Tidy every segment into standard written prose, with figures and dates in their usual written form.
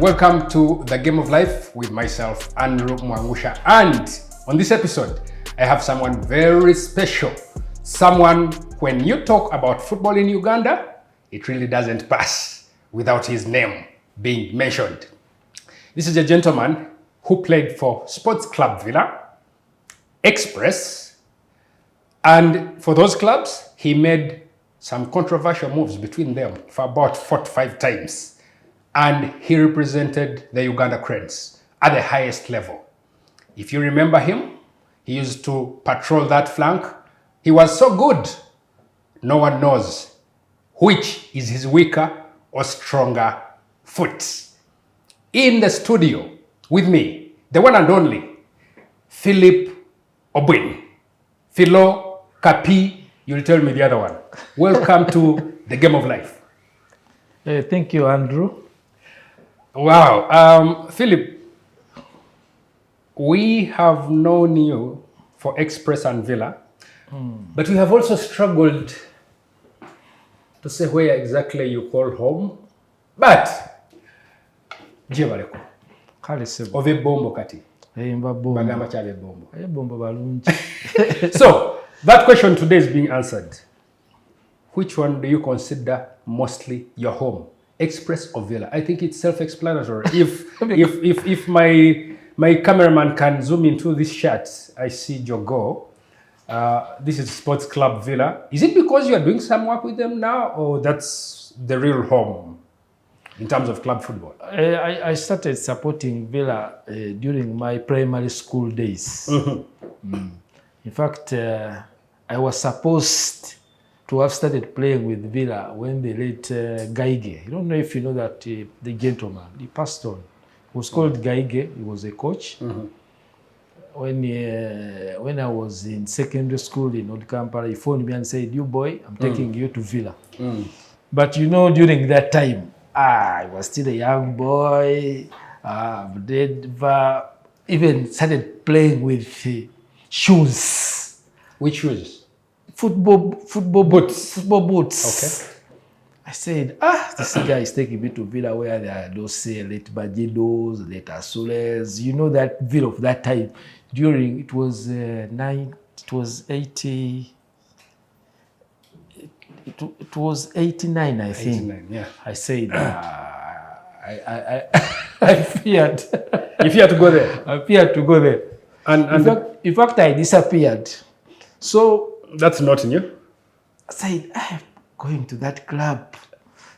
Welcome to The Game of Life with myself, Andrew Mwanguhya. And on this episode, I have someone very special. Someone, when you talk about football in Uganda, it really doesn't pass without his name being mentioned. This is a gentleman who played for Sports Club Villa, Express, and for those clubs, he made some controversial moves between them for about 45 times. And he represented the Uganda Cranes at the highest level. If you remember him, he used to patrol that flank. He was so good, no one knows which is his weaker or stronger foot. In the studio with me, the one and only, Phillip Obwin. Philo, Kapi, you'll tell me the other one. Welcome to The Game of Life. Thank you, Andrew. Wow. Phillip, we have known you for Express and Villa, but we have also struggled to say where exactly you call home. But, Jebaleko, ove bombo kati. Bagamba chave bombo. So, that question today is being answered. Which one do you consider mostly your home? Express or Villa? I think it's self-explanatory. If my cameraman can zoom into this shot, I see Jogo. This is Sports Club Villa. Is it because you are doing some work with them now, or that's the real home in terms of club football? I started supporting Villa during my primary school days. In fact, I was supposed to have started playing with Villa when the late Gaige. I don't know if you know that the gentleman, he passed on. He was called Gaige. He was a coach. When I was in secondary school in Old Kampala, he phoned me and said, "You boy, I'm taking you to Villa." But you know, during that time, I was still a young boy. Even started playing with shoes. Which shoes? Football boots. Okay. I said, this guy is taking me to Villa where there are those late Bajidos, late Asules. You know that Villa of that time. During it was 80. It was 89, I think. 89, yeah. I said, I feared. You feared to go there? I feared to go there. And in fact, I disappeared. So that's not new. I said, I'm going to that club,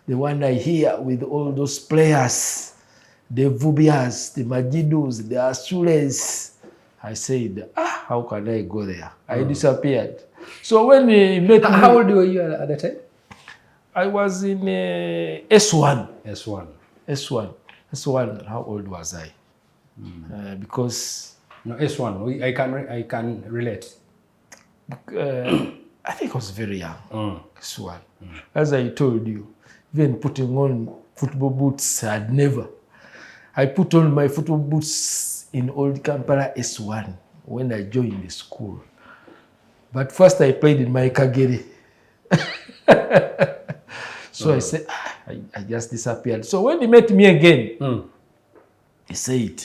the one I hear with all those players, the Vubias, the Majidus, the Asules. I said, how can I go there? I disappeared. So when he met me... How old were you at the time? I was in S1. S1. How old was I? Because... No, S1. I can relate. I think I was very young. S1. As I told you, even putting on football boots, I'd never. I put on my football boots in Old Kampala S1 when I joined the school. But first I played in my Kagere. So I said, I just disappeared. So when he met me again, he said,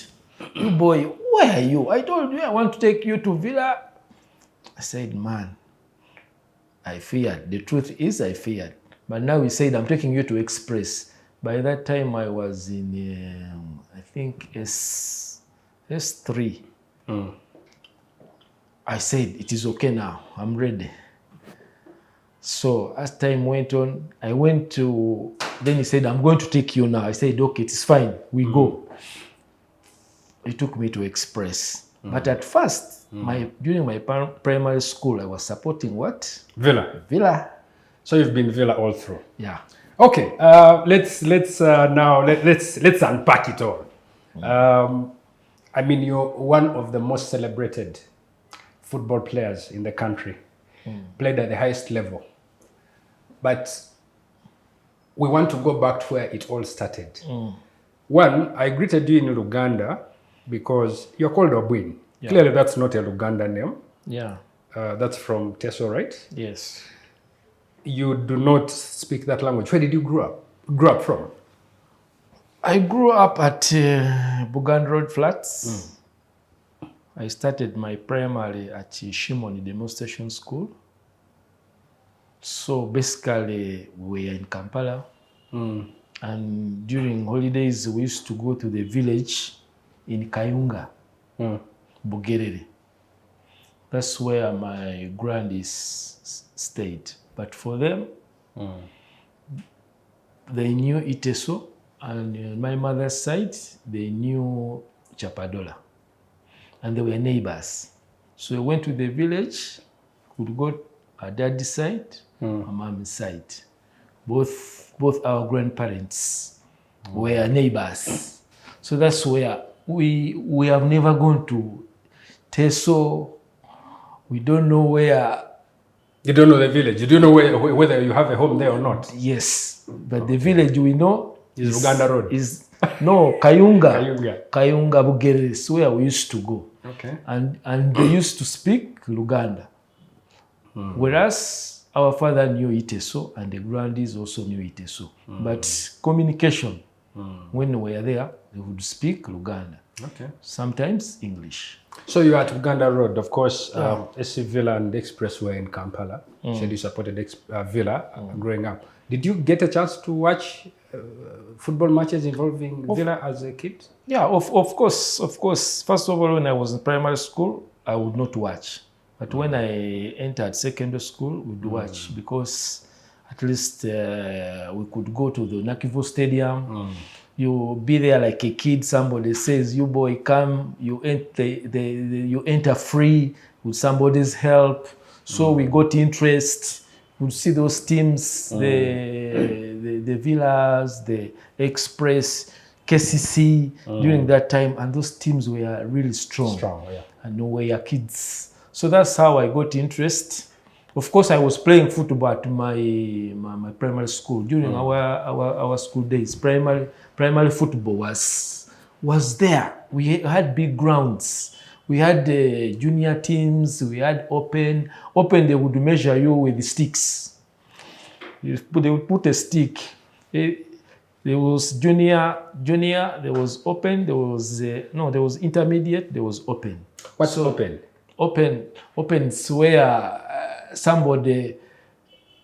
"You boy, where are you? I told you I want to take you to Villa." I said, man, I feared. The truth is I feared. But now he said, I'm taking you to Express. By that time I was in, I think, S3. I said, it is okay now. I'm ready. So as time went on, I went to, then he said, I'm going to take you now. I said, okay, it's fine. We go. He took me to Express. But at first, during my primary school, I was supporting what? Villa. So you've been Villa all through. Yeah. Okay. Let's unpack it all. I mean, you're one of the most celebrated football players in the country. Played at the highest level. But we want to go back to where it all started. One, I greeted you in Uganda because you're called Obwin. Yeah. Clearly, that's not a Ugandan name. Yeah. That's from Teso, right? Yes. You do not speak that language. Where did you grow up from? I grew up at Buganda Road Flats. I started my primary at Shimoni Demonstration School. So basically, we were in Kampala. And during holidays, we used to go to the village in Kayunga, Bugerere. That's where my grandies stayed. But for them, they knew Iteso, and on my mother's side, they knew Chapadola. And they were neighbors. So we went to the village, would go our daddy's side, our mom's side. Both our grandparents were neighbors. So that's where we have never gone to Teso. We don't know where. You don't know the village. You don't know whether you have a home there or not. Yes, but the village we know is Uganda Road. No, Kayunga. Kayunga Bugerere is where we used to go. Okay. And they used to speak Luganda. Whereas our father knew Iteso and the grandies also knew Iteso. But communication, when we were there, they would speak Luganda. Okay. Sometimes English. So you are at Uganda Road, of course. SC Villa and the Express were in Kampala. So you supported Villa growing up. Did you get a chance to watch football matches involving Villa as a kid? Yeah, of course. First of all, when I was in primary school, I would not watch. But when I entered secondary school, we would watch because at least we could go to the Nakivo Stadium. You be there like a kid. Somebody says, "You boy, come." You enter free with somebody's help. So we got interest. We'd see those teams, the Villas, the Express, KCC during that time, and those teams were really strong. And we were kids. So that's how I got interest. Of course, I was playing football at my primary school during our school days. Primary football was there. We had big grounds. We had junior teams. We had open. They would measure you with the sticks. They would put a stick. There was junior. There was open. There was intermediate. There was open. What's open? Open is where somebody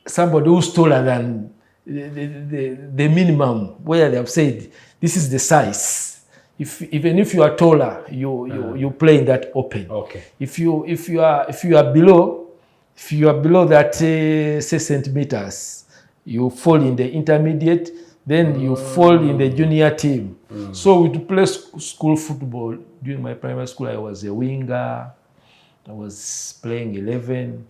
who's taller than the minimum, where they have said this is the size. Even if you are taller, you play in that open. Okay. If you are below that say centimeters, you fall in the intermediate. Then you fall in the junior team. So we play school football during my primary school. I was a winger. I was playing 11.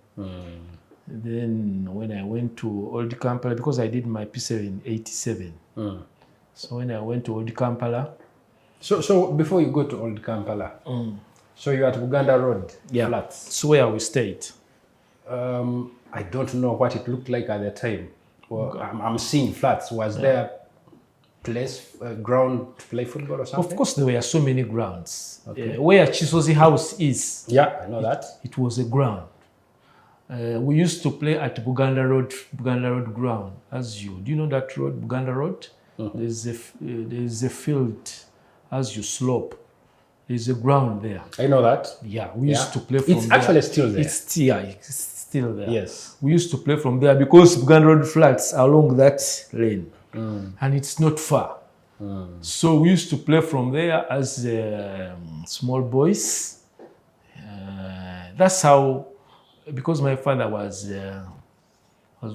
Then when I went to Old Kampala, because I did my P7 in 87. So when I went to Old Kampala. So before you go to Old Kampala, so you're at Uganda Road Flats. So where we stayed. I don't know what it looked like at the time. Well, I'm seeing flats. Was there ground to play football or something? Of course, there were so many grounds. Where Chisozi House is. Yeah, I know that. It was a ground. We used to play at Buganda Road ground. Do you know that road, Buganda Road? There's a field as you slope. There's a ground there. I know that. Yeah, we used to play from there. It's actually still there. It's still there. Yes. We used to play from there because Buganda Road Flats are along that lane. And it's not far. So we used to play from there as small boys. That's how, because my father was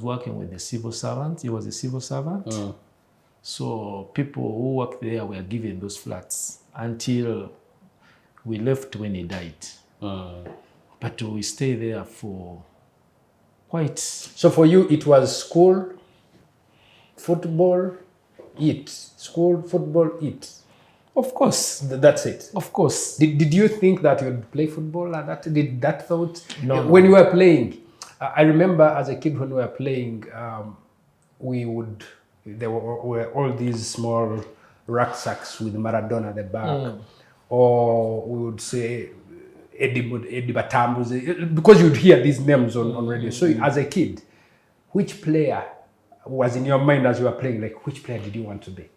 working with the civil servant. He was a civil servant. So people who worked there were given those flats until we left when he died. But we stayed there for quite. So for you, it was school, football, eat. School, football, eat. Of course. That's it. Of course. Did you think that you'd play football like that? Did that thought? No. When you were playing, I remember as a kid when we were playing, there were all these small rucksacks with Maradona at the back. Or we would say Eddie Batambuze, because you'd hear these names on radio. So as a kid, which player was in your mind as you were playing? Like, which player did you want to be?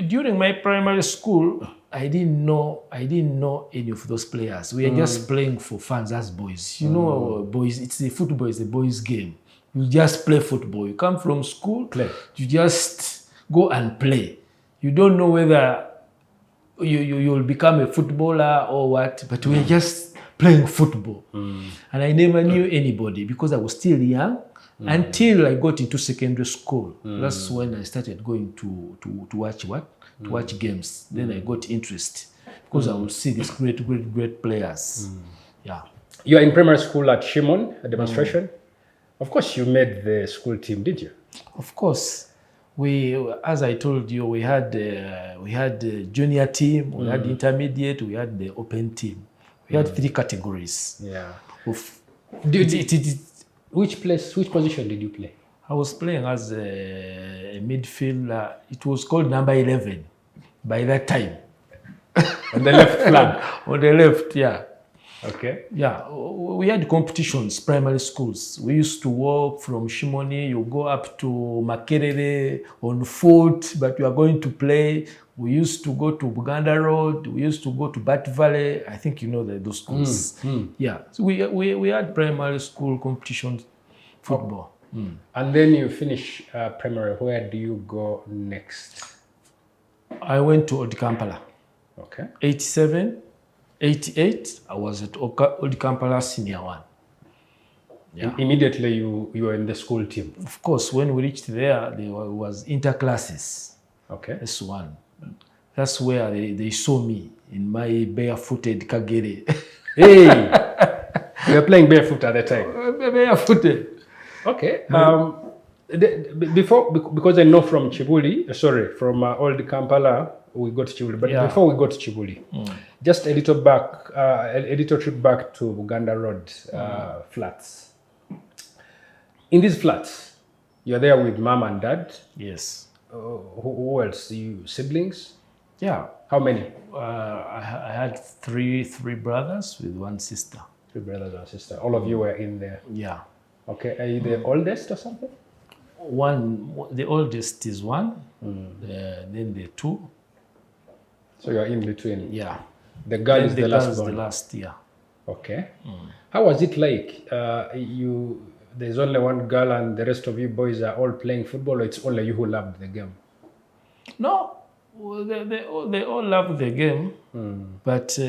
During my primary school, I didn't know any of those players. We were just playing for fun as boys. You know, boys. Football is a boys' game. You just play football. You come from school, Play. you just go and play. You don't know whether you'll become a footballer or what, but we're just playing football. And I never knew anybody because I was still young until I got into secondary school. That's when I started going to watch to watch games. Then I got interest because I would see these great players. Yeah. You are in primary school at Shimon, a demonstration. Of course, you made the school team, did you? Of course. As I told you, we had the junior team, we had the intermediate, we had the open team. We had 3 categories. Yeah. Which position did you play? I was playing as a midfielder. It was called number 11 by that time. On the left flank? On the left, yeah. Okay. Yeah, we had competitions, primary schools. We used to walk from Shimoni, you go up to Makerere on foot, but you are going to play. We used to go to Uganda Road. We used to go to Bat Valley. I think you know those schools. Yeah, so we had primary school competitions, football. And then you finish primary. Where do you go next? I went to Old Kampala. Okay. 87. 88, I was at Old Kampala Senior 1. Yeah. Immediately you were in the school team? Of course, when we reached there was interclasses. Okay. S1. That's where they saw me in my barefooted Kagere. Hey! You were playing barefoot at the time? Barefooted. Okay. Because I know from from Old Kampala, we got to Chibuli. But before we got to Chibuli, just a little trip back to Uganda Road flats. In these flats, you're there with mom and dad. Yes. Who else? You siblings? Yeah. How many? I had three brothers with 1 sister. 3 brothers and sister. All of you were in there. Yeah. Okay. Are you the oldest or something? The oldest is 1. Then the 2. So you're in between. Yeah. The girl is the last one. The last, yeah. Okay. How was it like? There's only 1 girl and the rest of you boys are all playing football, or it's only you who loved the game? No, they all loved the game, but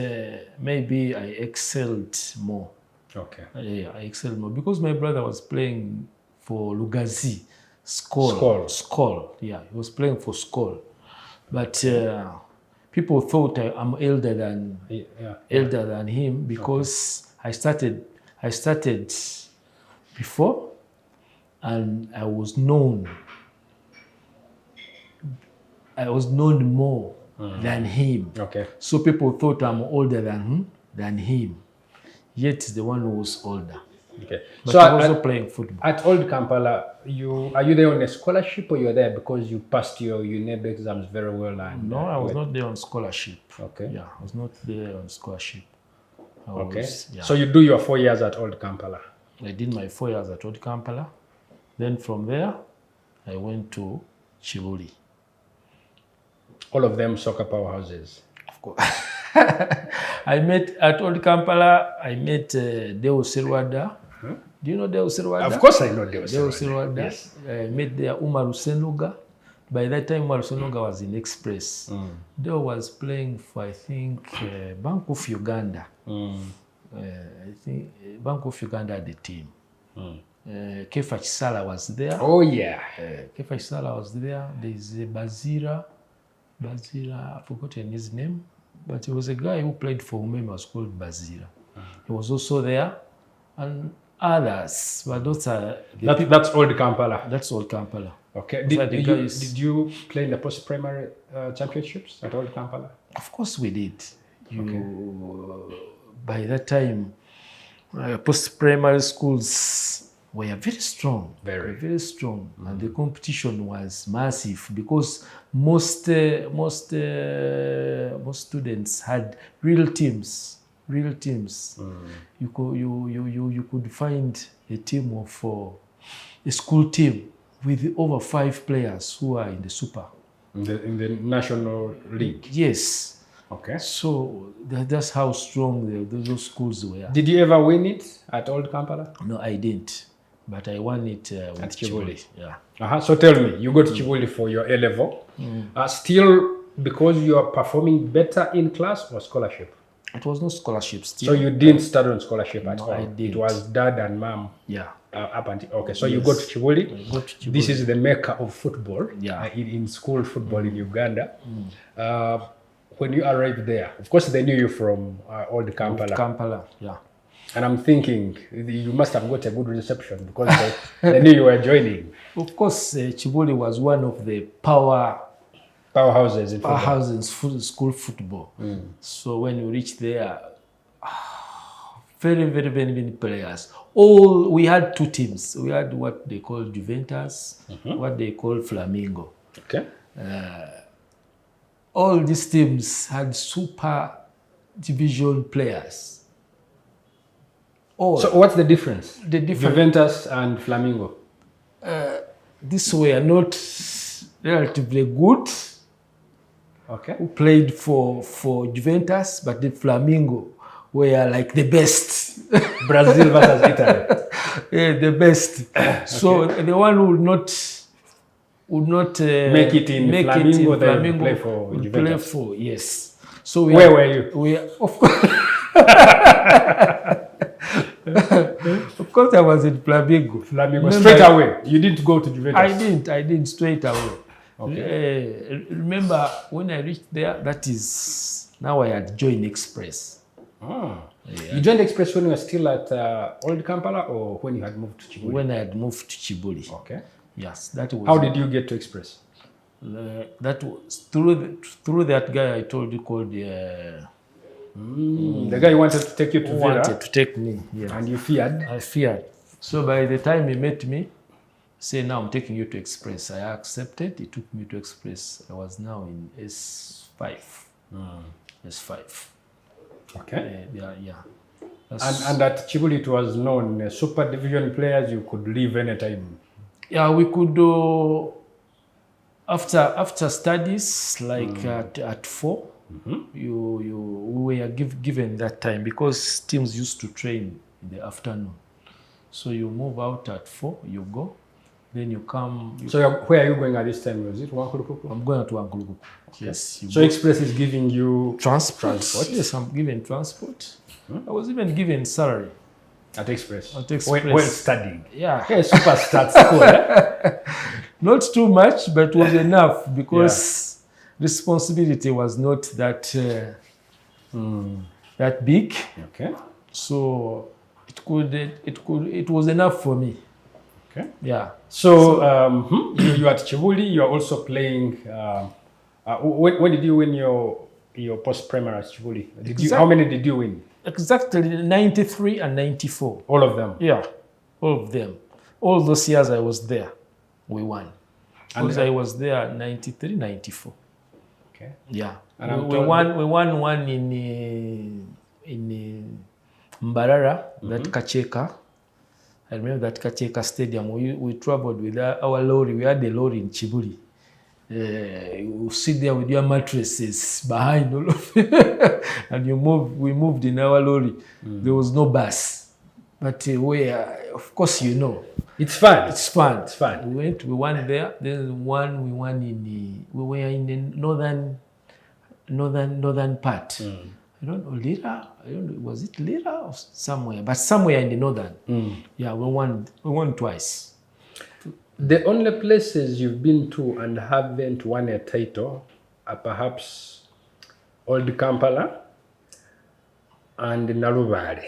maybe I excelled more. Okay. Yeah, I excelled more because my brother was playing for Lugazi, Skol. Yeah, he was playing for Skol, but people thought I'm elder than him because I started before, and I was known more than him. Okay. So people thought I'm older than him. Yet the one who was older. Okay. But So I was also playing football. At Old Kampala, are you there on a scholarship, or you're there because you passed your UNEB exams very well? And No, I was not there on scholarship. Okay. Yeah, I was not there on scholarship. So you do your 4 years at Old Kampala? I did my 4 years at Old Kampala. Then from there, I went to Chibuli. All of them soccer powerhouses? Of course. At Old Kampala, I met Deo Serwada. Do you know Deo Serwada? Of course I know Deo Serwada. Yes. I met there Umaru Senuga. By that time, Umaru Senuga was in Express. Deo was playing for, I think, Bank of Uganda. I think Bank of Uganda had the team. Kefa Chisala was there. Oh, yeah. Kefa Chisala was there. There's Bazira, I've forgotten his name. But he was a guy who played for Umeme, was called Bazira. He was also there. And others. But those are... That's Old Kampala? That's Old Kampala. Okay. Did you play in the post-primary championships at Old Kampala? Of course we did. By that time, post-primary schools were very strong. Very strong. And the competition was massive because most students had real teams. You could find a team of a school team with over 5 players who are in the Super. In the National League? Yes. Okay. So that's how strong those schools were. Did you ever win it at Old Kampala? No, I didn't. But I won it with At Kibuli. Yeah. So tell me, you go to Kibuli for your A level. Still, because you are performing better in class or scholarship? It was no scholarship still. So you didn't start on scholarship at all? I didn't. It was dad and mom? Yeah. Up until, okay, so you go to Kibuli. I go to Kibuli. This is the mecca of football, Yeah. In school football in Uganda. When you arrived there, of course they knew you from Old Kampala. Kampala, yeah. And I'm thinking you must have got a good reception because they knew you were joining. Of course, Kibuli was one of the Powerhouses in football. powerhouses in school football. So when we reached there, very, very, very many players. We had 2 teams. We had what they call Juventus, what they call Flamingo. Okay. All these teams had super division players. So what's the difference? The difference. Juventus and Flamingo. These were not relatively good. Okay. Who played for Juventus, but the Flamingo were like the best. Brazil versus Italy. Yeah, the best. So the one who would not make it in Flamingo, they would play for would Juventus. play for, yes. So where were you? We of course. Of course, I was in Flamingo. Flamingo. Straight away. You didn't go to Juventus. I didn't straight away. Okay. Remember when I reached there, that is, now I had joined Express. Yeah. You joined Express when you were still at Old Kampala or when you had moved to Kibuli? When I had moved to Kibuli. Okay. Yes, that was. How did you get to Express? That was through that guy I told you called the guy who wanted to take you to Villa. Wanted to take me, yeah. And you feared? I feared. So by the time he met me, say, now I'm taking you to Express. I accepted. He took me to Express. I was now in S5. S5. Okay. Yeah. And at Kibuli it was known, super division players, you could leave anytime. Yeah, we could do, after studies, like at 4, we were given that time because teams used to train in the afternoon. So you move out at 4, you go, then you come. So where are you going at this time? Was it Wankulukuku? I'm going to Wankulukuku. Okay. Yes. So Express is giving you transport? Yes, I'm given transport. I was even given salary. At Express? At Express. Well studying. Yeah. Hey, super stats school, eh? Not too much, but it was enough because responsibility was not that that big. Okay. So it was enough for me. Okay. Yeah. So you at Kibuli, you are also playing. When did you win your post-primary at Kibuli? How many did you win? Exactly 93 and 94. All of them? Yeah, all of them. All those years I was there, we won. Because I was there 93, 94. Okay. Yeah. And we won one in Mbarara, that Kacheka. I remember that Kacheka Stadium. We traveled with our lorry. We had the lorry in Kibuli. You sit there with your mattresses behind all of it, and we moved in our lorry. There was no bus, but of course, you know, it's fun. It's fun. It's fun. We won there. Then we were in the northern part. I don't know, Lira. I don't know, was it Lira or somewhere? But somewhere in the northern. Yeah, we won twice. The only places you've been to and haven't won a title are perhaps Old Kampala and Nalubaale.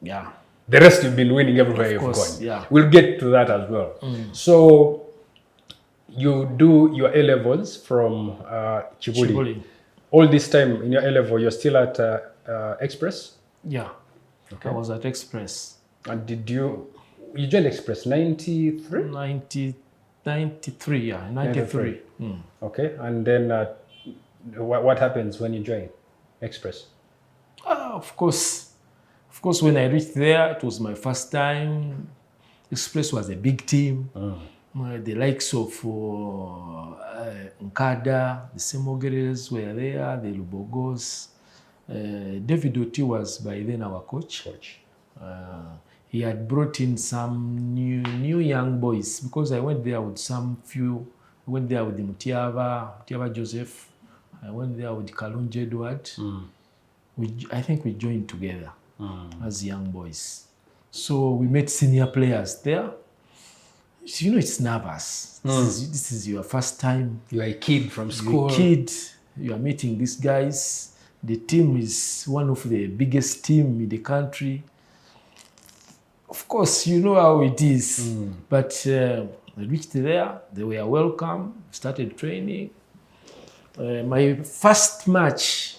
Yeah. The rest you've been winning everywhere you've gone. Yeah. We'll get to that as well. So you do your A-levels from Kibuli. All this time in your A-level, you're still at Express? Yeah. Okay. I was at Express. And did you joined Express 93? 93, yeah, 93. Okay, and then what happens when you join Express? Of course, when I reached there, it was my first time. Express was a big team. The likes of Nkada, the Semogeres were there, the Lubogos. David Oti was by then our coach. He had brought in some new young boys because I went there with some few. I went there with the Mutiava Joseph. I went there with Kalunji Edward. I think we joined together as young boys. So we met senior players there. So, you know, it's nervous. This is your first time. You are a kid from school. You're a kid. You are meeting these guys. The team is one of the biggest team in the country. Of course, you know how it is. But I reached there. They were welcome. Started training. My first match,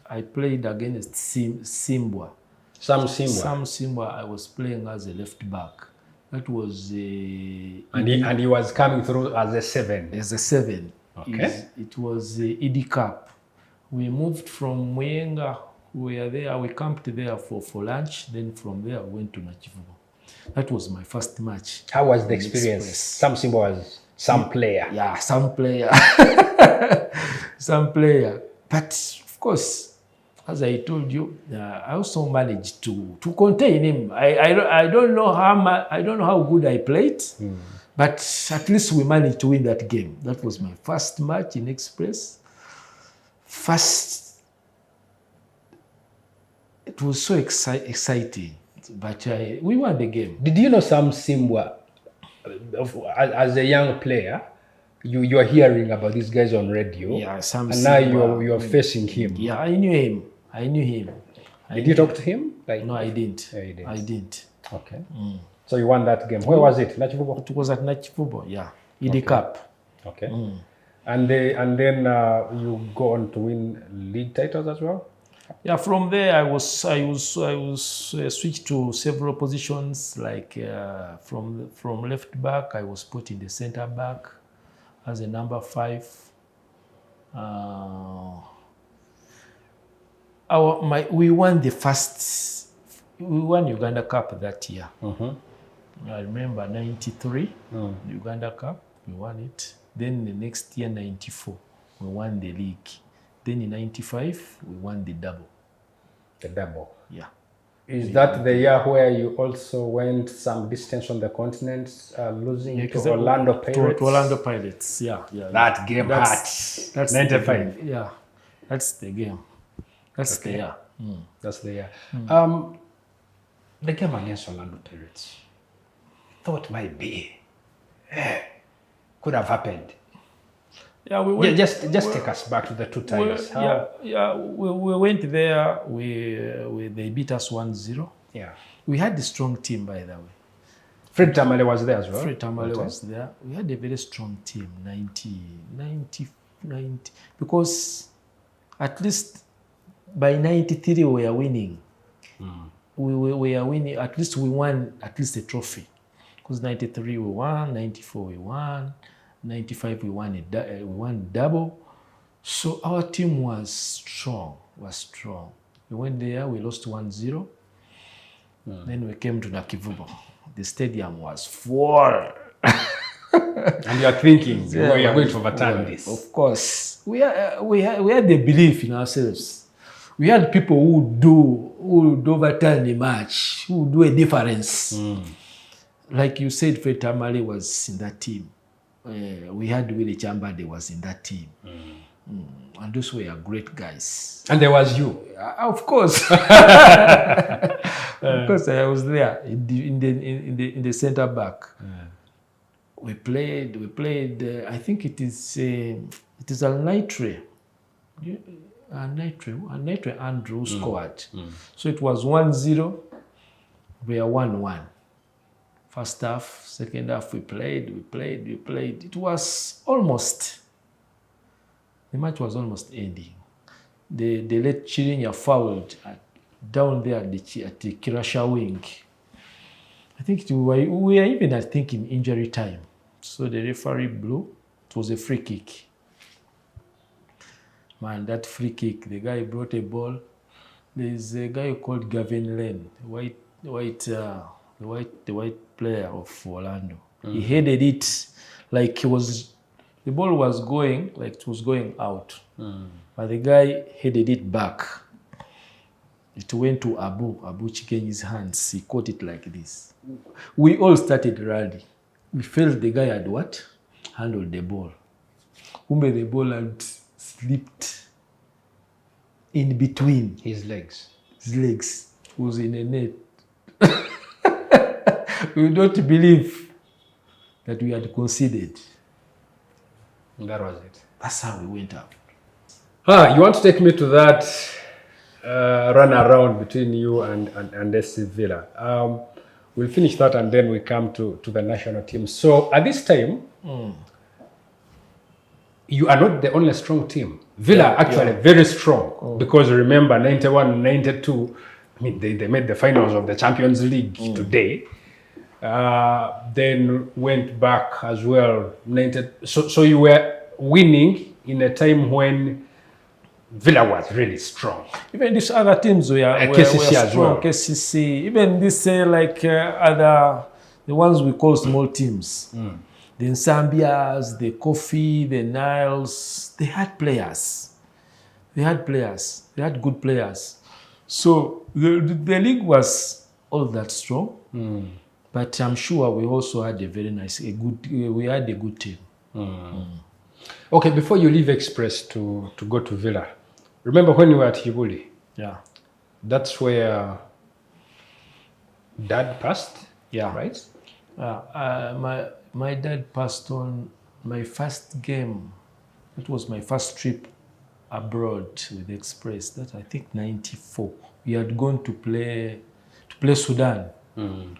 I played against Sseppuya. Sam Sseppuya. I was playing as a left back. That was and he was coming through as a 7. As a 7. Okay. It was ED Cup. We moved from Mwenga. We were there. We camped there for lunch. Then from there we went to Nachivubo. That was my first match. How was the experience? Sam Sseppuya was some player. Yeah, some player. Some player. But of course, as I told you, I also managed to contain him. I don't know how good I played, but at least we managed to win that game. That was my first match in Express. It was so exciting, but we won the game. Did you know Sam Sseppuya as a young player? You are hearing about these guys on radio, and now you're facing him. Yeah, I knew him. Did you talk to him? No, I didn't. Yeah, you didn't. I didn't. Okay. So you won that game. Where was it? Nachivubo? It was at Nachivubo, yeah. ED Cup. Okay. And then you go on to win league titles as well? Yeah, from there I was switched to several positions, like from left back I was put in the center back as a number 5. We won Uganda Cup that year. I remember 93, the Uganda Cup, we won it. Then the next year, 94, we won the league. Then in 95, we won the double. The double? Yeah. Is that the year where you also went some distance on the continent, losing to Orlando Pirates? To Orlando Pirates, yeah. That game hurt. That's 95. Yeah, that's the game. That's the year. That's the year. The game against Orlando Pirates, thought might be, could have happened. Yeah, we went. Just take us back to the 2 times. We went there. They beat us 1-0. Yeah. We had a strong team, by the way. Fred Tamale was there as well. Fred Tamale was there. We had a very strong team, 90, because at least by 93 we were winning. We were winning. At least we won a trophy. Because 93 we won, 94 we won, 95 we won double. So our team was strong. We went there, we lost 1-0. Then we came to Nakivubo. The stadium was full. And you are thinking, we are going to overturn this. Of course. We had the belief in ourselves. We had people who would overturn the match, who would do a difference. Like you said, Fred Tamale was in that team. We had Willie Chambade was in that team. And those were great guys. And there was you? Of course. Of course, I was there in the center back. We played. I think it is Al Nitre. Nitre Andrew scored. So it was 1-0. We are 1-1. First half, second half, we played. It was almost, the match was almost ending. They let Chirinya fouled down there at the Kirasha wing. I think we were even, in injury time. So the referee blew. It was a free kick. Man, that free kick, the guy brought a ball. There's a guy called Gavin Lane, the white player of Orlando. He headed it like the ball was going, like it was going out. But the guy headed it back. It went to Abu Chikenyi's hands. He caught it like this. We all started rally. We felt the guy had what? Handled the ball. Umbe the ball had slipped in between his legs. His legs. It was in a net. We don't believe that we had conceded. That was it. That's how we went out. You want to take me to that run around between you and SC Villa. We'll finish that and then we come to the national team. So at this time, you are not the only strong team. Villa actually very strong because remember 91, 92, I mean they made the finals of the Champions League today. Then went back as well. So you were winning in a time when Villa was really strong. Even these other teams were KCC as strong. well. KCC, even this the ones we call small teams. The Nsambias, the Kofi, the Niles, they had players. They had good players. So the league was all that strong. But I'm sure we also had we had a good team. Okay, before you leave Express to go to Villa, remember when you were at Kibuli? Yeah. That's where Dad passed? Yeah. Right? My dad passed on my first game. It was my first trip abroad with Express. That I think 94. We had gone to play Sudan.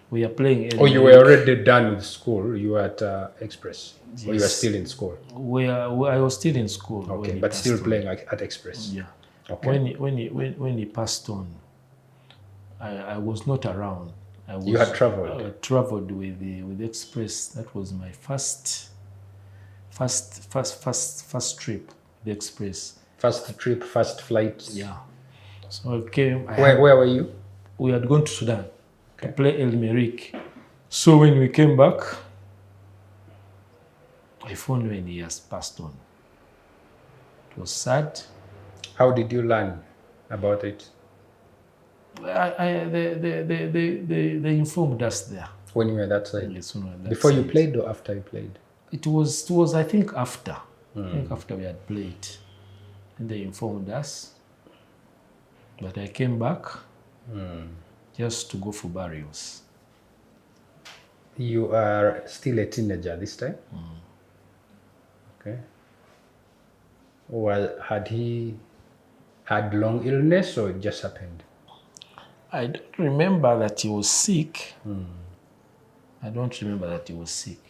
We are playing. Oh, you were already done with school. You were at Express. Yes. Or you were still in school? I was still in school. Okay, but still playing at Express. Yeah. Okay. When he passed on, I was not around. You had traveled. I traveled with Express. That was my first trip. The Express. First trip, first flight. Yeah. So I came. Where were you? We had gone to Sudan to play El Merrick. So when we came back, I found when he has passed on. It was sad. How did you learn about it? They informed us there. When you were that side? Yes, when we were that Before side. you played or after you played? It was I think after. I think after we had played. And they informed us. But I came back just to go for burials. You are still a teenager this time? Okay. Well, had he had long illness or it just happened? I don't remember that he was sick. I don't remember that he was sick.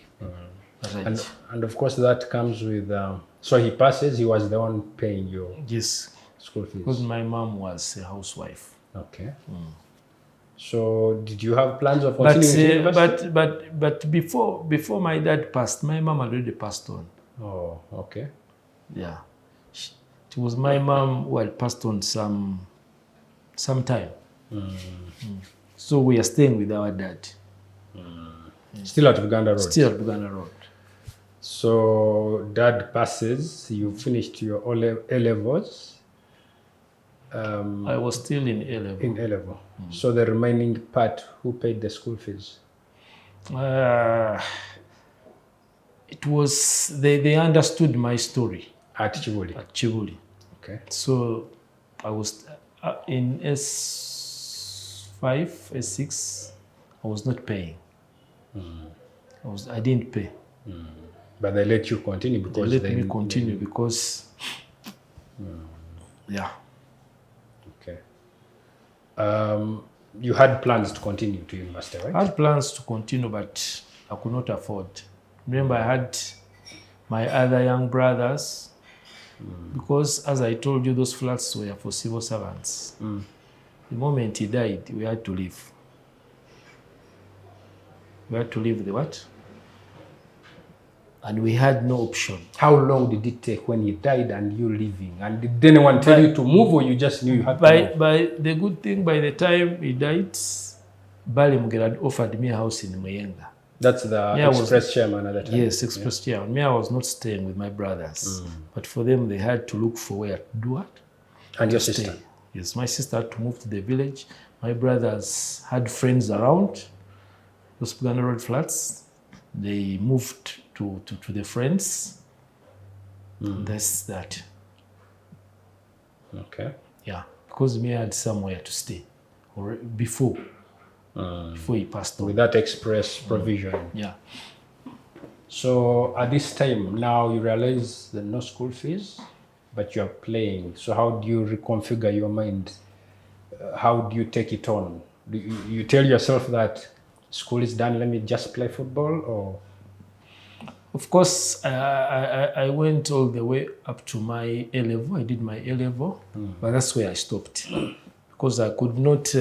And of course that comes with, so he passes, he was the one paying your school fees? Because my mom was a housewife. Okay. So did you have plans of continuing university? But before my dad passed, my mom already passed on. Oh, okay. Yeah. It was my mom who had passed on some time. So we are staying with our dad. Still at Uganda Road? Still at Uganda Road. So dad passes, you finished your A-levels. I was still in A-level. In A-level. So the remaining part, who paid the school fees? It was, they understood my story. At Kibuli? At Kibuli. Okay. So I was in S5, S6, I was not paying. I didn't pay. But they let you continue because they let me continue because, yeah. Okay. You had plans to continue to university, right? I had plans to continue, but I could not afford. Remember, I had my other young brothers, because as I told you, those flats were for civil servants. The moment he died, we had to leave. We had to leave the what? And we had no option. How long did it take when he died and you leaving? And did anyone tell you to move or you just knew you had to move? By the good thing, by the time he died, Bali Mugera had offered me a house in Muyenga. That's the express chairman at the time. Yes, express chairman. Me, I was not staying with my brothers. But for them, they had to look for where to do it. And your sister? Yes, my sister had to move to the village. My brothers had friends around those Uganda Road flats. They moved to the friends. And that's that. Okay. Yeah, because me, I had somewhere to stay or before he passed on. With that express provision. Yeah. So at this time, now you realize there are no school fees, but you're playing. So how do you reconfigure your mind? How do you take it on? Do you tell yourself that school is done, let me just play football, or? Of course, I went all the way up to my A level. I did my A level, but that's where I stopped because I could not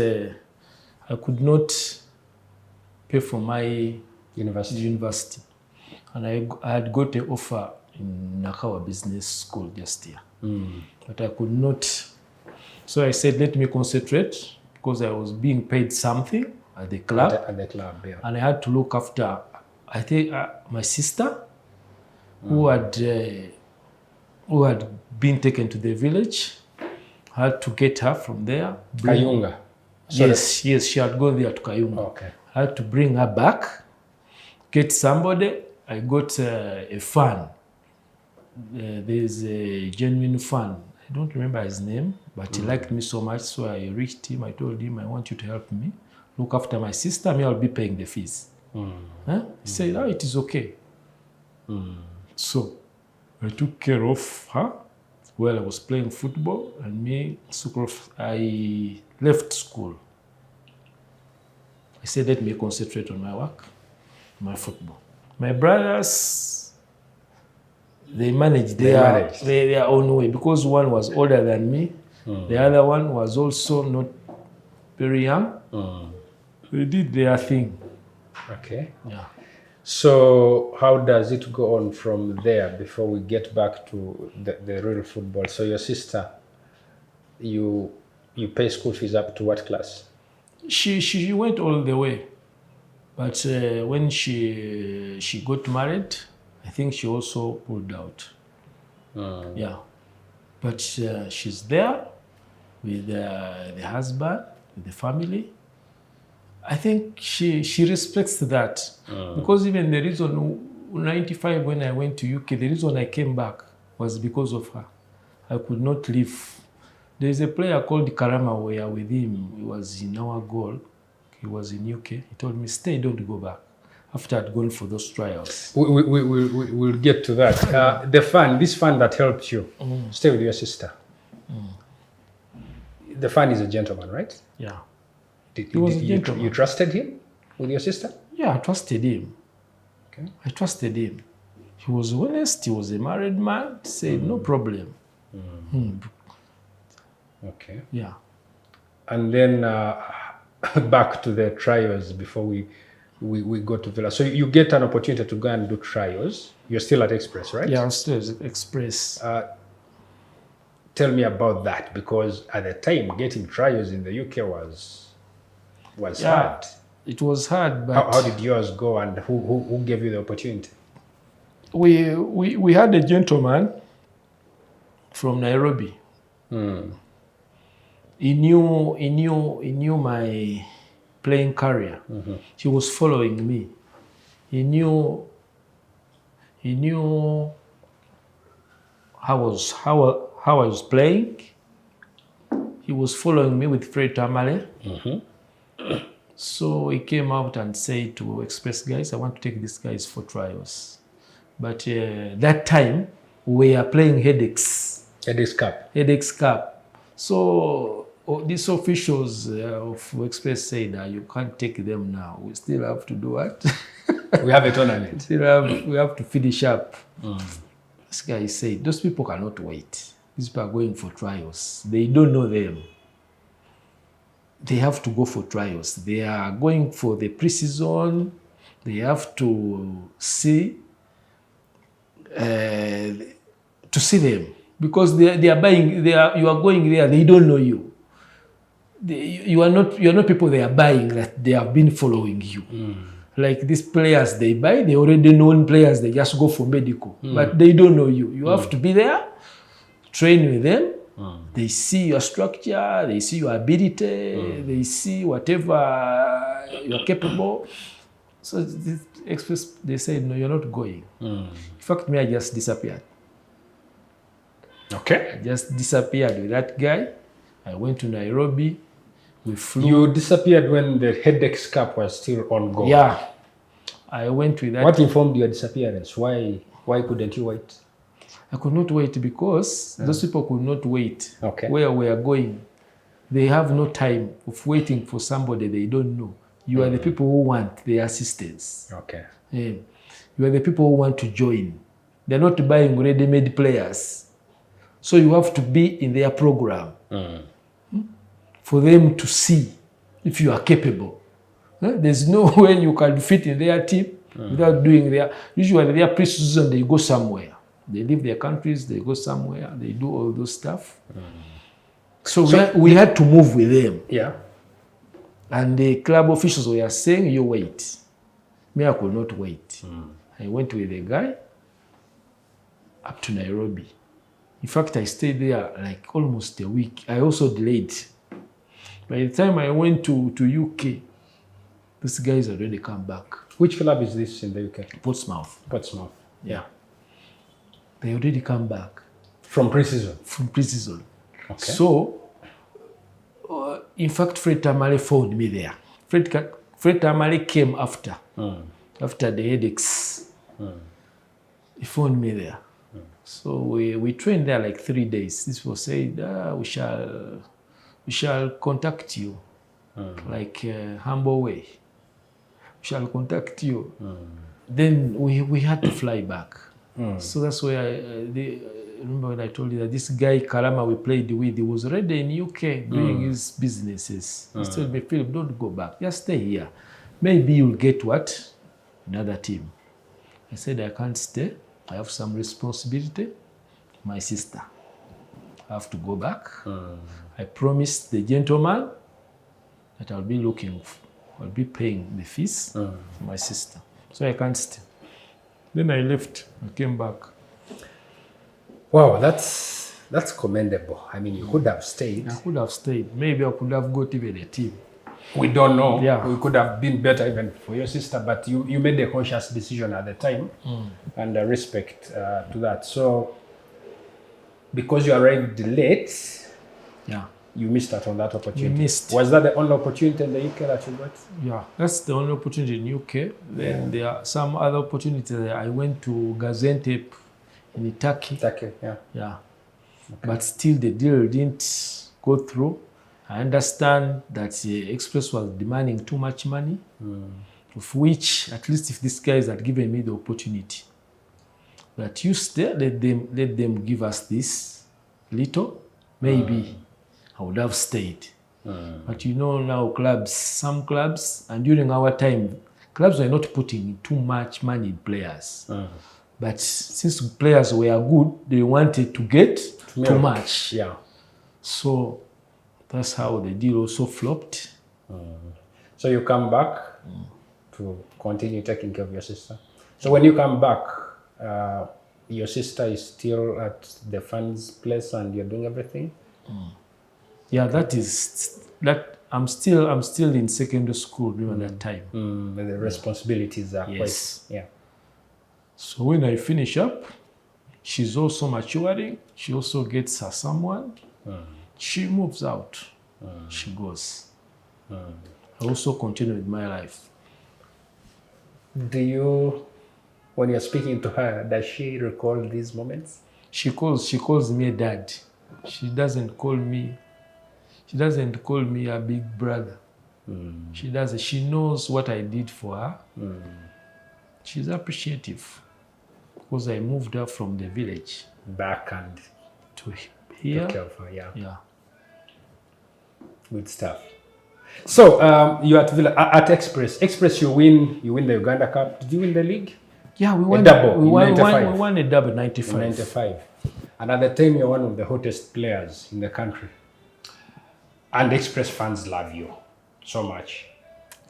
pay for my university. And I had got an offer in Nakawa Business School just here, but I could not. So I said, let me concentrate because I was being paid something at the club. At the club, yeah. And I had to look after, I think, my sister, who had been taken to the village. I had to get her from there. Kayunga? Yes, she had gone there to Kayunga. Okay. I had to bring her back, get somebody. I got a fan. There's a genuine fan. I don't remember his name, but he liked me so much, so I reached him. I told him, I want you to help me look after my sister. Me, I'll be paying the fees. He said, oh, it is okay. So I took care of her while I was playing football, and me, I left school. I said, let me concentrate on my work, my football. My brothers, they managed their own way because one was older than me. The other one was also not very young. They did their thing. Okay. Yeah. So how does it go on from there before we get back to the real football? So your sister, you pay school fees up to what class? She went all the way. But when she got married, I think she also pulled out. Yeah. But she's there with the husband, with the family. I think she respects that. Because even the reason, 95 when I went to UK, the reason I came back was because of her. I could not leave. There's a player called Karama where with him, he was in our goal. He was in UK. He told me, stay, don't go back. After I'd gone for those trials. We'll get to that. This fan that helped you stay with your sister. The fan is a gentleman, right? Yeah. He was a gentleman. You trusted him with your sister? Yeah, I trusted him. Okay. I trusted him. He was honest. He was a married man. He said, no problem. Okay. Yeah. And then back to the trials before we go to Villa. So you get an opportunity to go and do trials. You're still at Express, right? Yeah, I'm still at Express. Tell me about that, because at the time getting trials in the UK was hard. It was hard, but how did yours go, and who gave you the opportunity? We had a gentleman from Nairobi. He knew my playing career. He was following me. He knew how I was playing. He was following me with Fred Tamale. So he came out and said to Express guys, I want to take these guys for trials. But that time we are playing Headaches Cup. So these officials of Express said, you can't take them now. We still have to do what? We have a tournament. We have to finish up. This guy said, those people cannot wait. These people are going for trials. They don't know them. They have to go for trials. They are going for the pre-season. They have to see them because they are buying. You are going there. They don't know you. You are not people they are buying that they have been following you. like these players they buy, they already known players, they just go for medical. But they don't know you. You have to be there, train with them. They see your structure, they see your ability, they see whatever you're capable. So the express, they said, no, you're not going. In fact, me, I just disappeared. Okay. I just disappeared with that guy. I went to Nairobi. We flew. You disappeared when the Headaches Cup was still ongoing. Yeah. I went with that. What informed your disappearance? Why couldn't you wait? I could not wait because those people could not wait. Okay. Where we are going. They have no time of waiting for somebody they don't know. You are the people who want the assistance. Okay. Yeah. You are the people who want to join. They're not buying ready-made players. So you have to be in their program for them to see if you are capable. There's no way you can fit in their team without doing their... Usually their pre-season, they go somewhere. They leave their countries, they go somewhere, they do all those stuff. So we had to move with them. Yeah. And the club officials were saying, you wait. Me, I could not wait. I went with a guy up to Nairobi. In fact, I stayed there like almost a week. I also delayed. By the time I went to UK, these guys already come back. Which club is this in the UK? Portsmouth. Portsmouth. Yeah. They already come back. From pre-season? From pre-season. Okay. So, in fact, Fred Tamale phoned me there. Fred Tamale came after the headaches. He phoned me there. So we trained there like 3 days. This was said, we shall contact you, like a humble way. We shall contact you. Then we had to fly back. So that's where remember when I told you that this guy Karama we played with, he was already in UK doing his businesses. He told me, Philip, don't go back. Just stay here. Maybe you'll get what? Another team. I said, I can't stay. I have some responsibility. My sister. I have to go back. I promised the gentleman that I'll be paying the fees for my sister. So I can't stay. Then I left. I came back. Wow, that's commendable. I mean, you could have stayed. I could have stayed. Maybe I could have got even a team. We don't know. Yeah. We could have been better even for your sister, but you made a conscious decision at the time, and respect to that. So, because you arrived late, yeah, you missed out on that opportunity. We missed. Was that the only opportunity in the UK that you got? Yeah, that's the only opportunity in UK. Then there are some other opportunities. I went to Gaziantep in Turkey. Turkey, yeah. Yeah. Okay. But still the deal didn't go through. I understand that the Express was demanding too much money, of which, at least if these guys had given me the opportunity, that you stay, let them give us this little, maybe I would have stayed. But you know now some clubs, and during our time, clubs were not putting too much money in players. But since players were good, they wanted to get too much. Yeah. So that's how the deal also flopped. So you come back to continue taking care of your sister. So when you come back, your sister is still at the funds place and you're doing everything? Yeah, that I'm still in secondary school during that time. But the responsibilities are yes. quite, yeah. So when I finish up, she's also maturing. She also gets her someone. She moves out. She goes. I also continue with my life. Do you, when you're speaking to her, does she recall these moments? She calls me a dad. She doesn't call me a big brother. She knows what I did for her. She's appreciative because I moved her from the village back and to here. Take care of her, yeah. Yeah. Good stuff. So you're at Express. Express, you win the Uganda Cup. Did you win the league? Yeah, we won. A double. We won a double in 95. 95. And at the time, you're one of the hottest players in the country. And Express fans love you so much.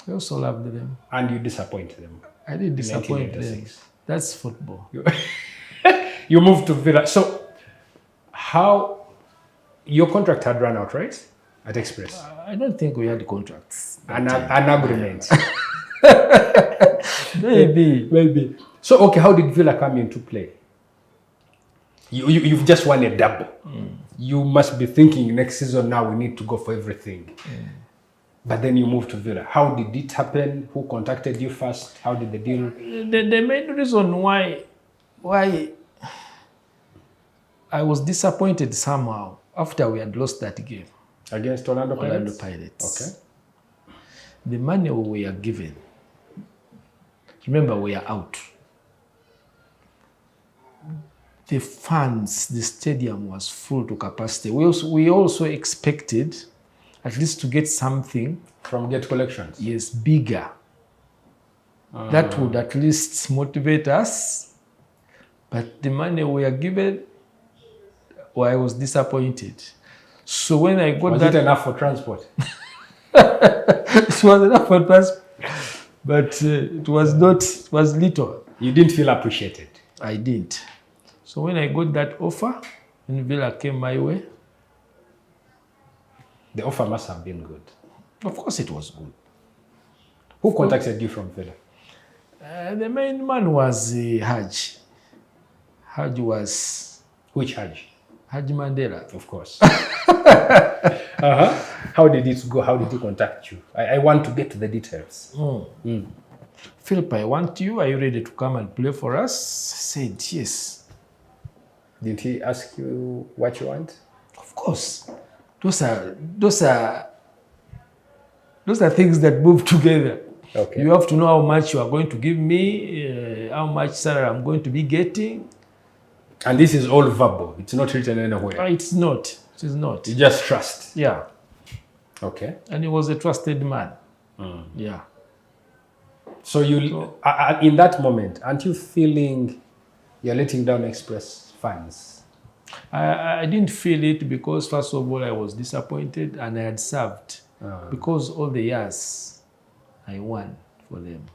I also loved them. And you disappoint them. I did disappoint them. 1986. That's football. You moved to Villa. So, how your contract had run out, right? At Express. I don't think we had contracts. An agreement. Maybe. So, okay, how did Villa come into play? You've just won a double. You must be thinking next season now we need to go for everything. But then you moved to Villa. How did it happen? Who contacted you first? How did the deal? The main reason why I was disappointed somehow after we had lost that game Against Orlando Pirates? Pirates. Okay. The money we were given, remember we are out. The fans, the stadium was full to capacity. We also expected at least to get something. From gate collections? Yes, bigger. That would at least motivate us. But the money we are given, I was disappointed. So when I got was that... it enough for transport? It was enough for transport. But it was not, it was little. You didn't feel appreciated? I didn't. So when I got that offer, and Villa came my way. The offer must have been good. Of course it was good. Who contacted you from Villa? The main man was Haj. Haj was... Which Haj? Haj Mandela. Of course. How did it go? How did he contact you? I want to get to the details. Phillip, I want you. Are you ready to come and play for us? I said, yes. Did he ask you what you want? Of course. Those are things that move together. Okay. You have to know how much you are going to give me, how much salary I'm going to be getting. And this is all verbal. It's not written anywhere. It's not. It is not. You just trust. Yeah. Okay. And he was a trusted man. Yeah. So you, in that moment, aren't you feeling you're letting down Express fans? I didn't feel it because, first of all, I was disappointed and I had served. Because all the years I won for them.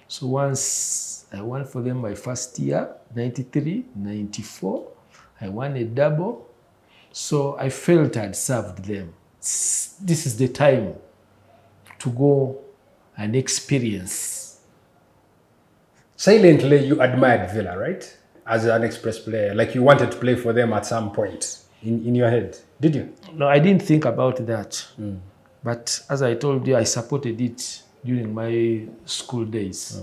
So once I won for them my first year, 93, 94, I won a double. So I felt I'd served them. This is the time to go and experience. Silently, you admired Villa, right? As an Express player, like you wanted to play for them at some point in your head, did you? No, I didn't think about that. But as I told you, I supported it during my school days.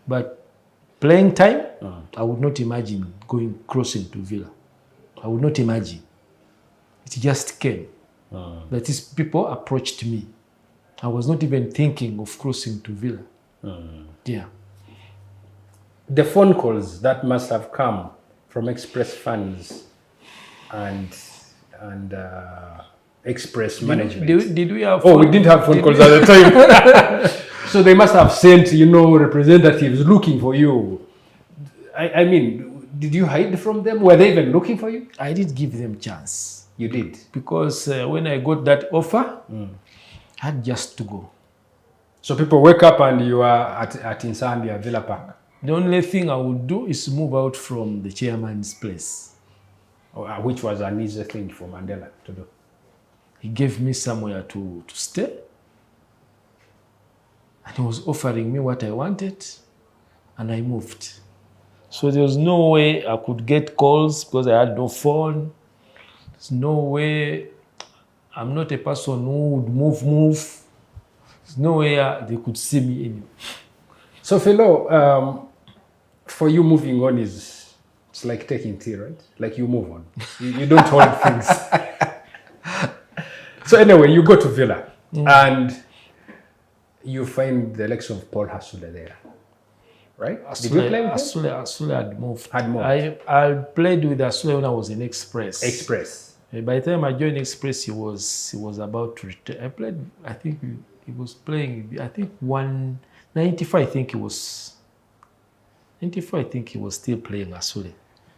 But playing time, I would not imagine crossing to Villa. I would not imagine. It just came. That is, people approached me. I was not even thinking of crossing to Villa. Yeah. The phone calls that must have come from Express fans and Express management. Did we have? We didn't have phone calls at the time. So they must have sent, representatives looking for you. I mean, did you hide from them? Were they even looking for you? I did give them chance. You did? Because when I got that offer, I had just to go. So people wake up and you are at Insambia Villa Park? The only thing I would do is move out from the chairman's place. Which was an easy thing for Mandela to do. He gave me somewhere to stay. And he was offering me what I wanted. And I moved. So there was no way I could get calls because I had no phone. There's no way. I'm not a person who would move. There's no way they could see me anywhere. So Philo, for you moving on it's like taking tea, right? Like you move on. You don't hold things. So anyway, you go to Villa and you find the likes of Paul Hasula there, right? Did you play with him? Hasula had moved. I played with Hasula when I was in Express. By the time I joined Express, he was about to retire. I think he was playing, 95, I think he was. 94, I think he was still playing Asule.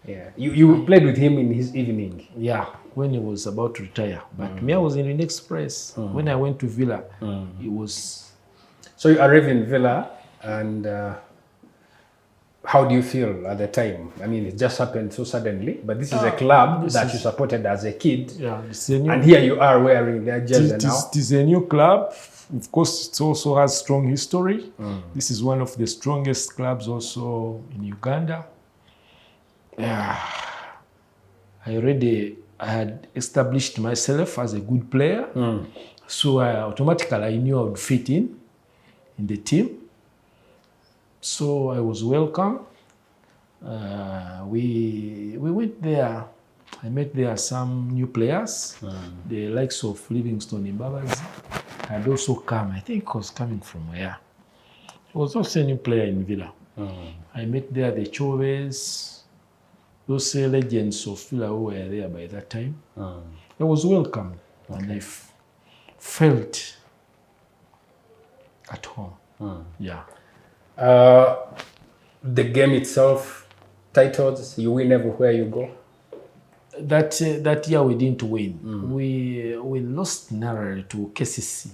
Yeah, you played with him in his evening. Yeah, when he was about to retire. But me, I was in Express. When I went to Villa, he was So you arrive in Villa, and how do you feel at the time? I mean, it just happened so suddenly, but this is a club that you supported as a kid. Yeah, it's a new, and here you are wearing their jersey now. It is a new club. Of course, it also has strong history. This is one of the strongest clubs also in Uganda. Yeah, I had established myself as a good player. So automatically I knew I would fit in the team. So I was welcome. We went there. I met there some new players, the likes of Livingstone in Babazi. Had also come, I think was coming from where? He was also a new player in Villa. I met there the Choves, those legends of Villa who were there by that time. I was welcome, and I felt at home. Yeah. The game itself, titles, you win everywhere you go. That year we didn't win. We lost narrowly to KCC.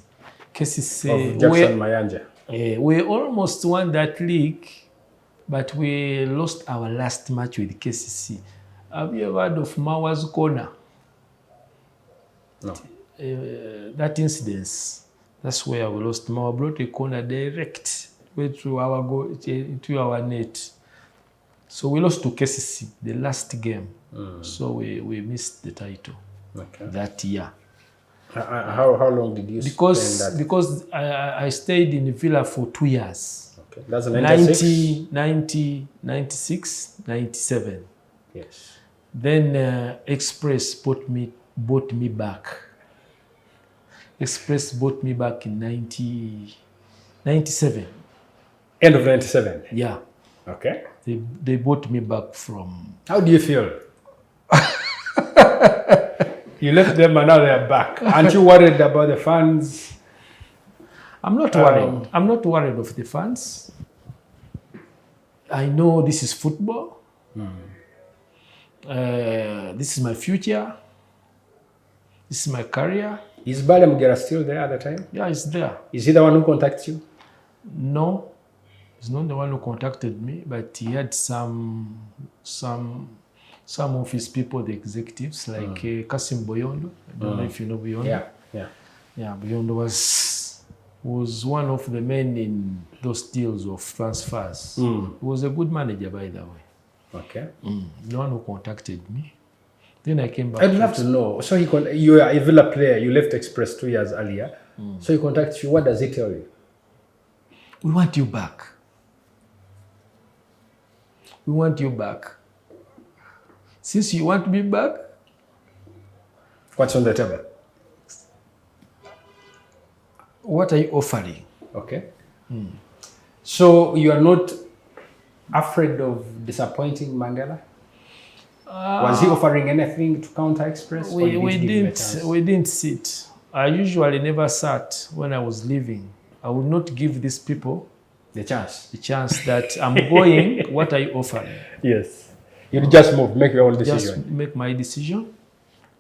Of Jackson Mayanja. We almost won that league, but we lost our last match with KCC. Have you ever heard of Mawa's Corner? No. That incident, that's where we lost. Mawa brought a corner direct to our goal, to our net. So we lost to KCC the last game. So we missed the title that year. How long did you spend that? Because I stayed in Villa for 2 years. Okay. That's 96? 90, 96, 97. Yes. Then Express bought me back. Express bought me back in 97. End of 97? Yeah. Okay. They bought me back from... How do you feel? You left them and now they're back. Aren't you worried about the fans? I'm not worried. I'm not worried of the fans. I know this is football. This is my future. This is my career. Is Balemugera still there at the time? Yeah, he's there. Is he the one who contacts you? No, he's not the one who contacted me, but he had some of his people, the executives, like Kasim Boyondo. I don't know if you know Boyondo. Yeah. Boyondo was one of the men in those deals of transfers. He was a good manager, by the way. Okay. The one who contacted me. Then I came back. I'd love to know. So you are a Villa player. You left Express 2 years earlier. So he contacts you. What does he tell you? We want you back. We want you back. Since you want me back, what's on the table? What are you offering? Okay. So you are not afraid of disappointing Mandela? Was he offering anything to counter Express? We didn't sit. I usually never sat when I was leaving. I would not give these people the chance that I'm going. What are you offering? Yes. You just move, make your own decision. Just make my decision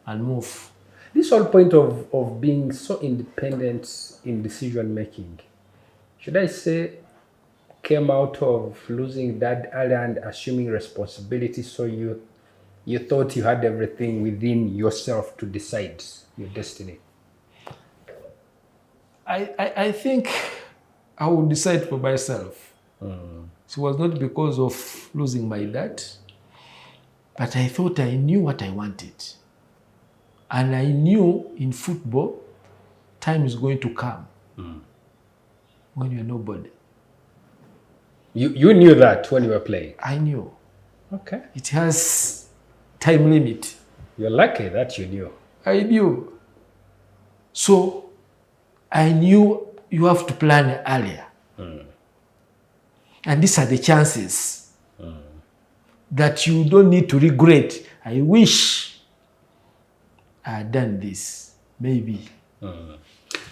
and move. This whole point of being so independent in decision making, should I say, came out of losing Dad earlier and assuming responsibility, so you thought you had everything within yourself to decide your destiny? I think I would decide for myself. It was not because of losing my dad, but I thought I knew what I wanted. And I knew in football, time is going to come when you're nobody. You knew that when you were playing? I knew. Okay. It has time limit. You're lucky that you knew. I knew. So I knew you have to plan earlier. And these are the chances that you don't need to regret. I wish I had done this, maybe.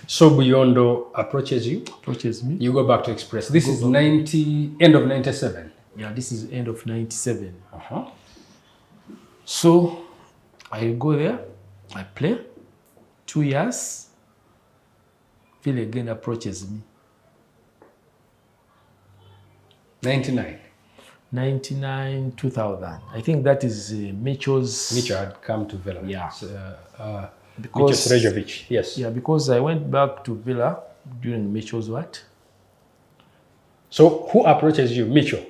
So Boyondo approaches you? Approaches me. You go back to Express. This is end of 97? Yeah, this is end of 97. So I go there, I play 2 years. Phil again approaches me. 99. 99, 2000. I think that is Micho's. Micho had come to Villa. Yeah. Micho Srejovic, yes. Yeah, because I went back to Villa during Micho's what? So who approaches you? Micho?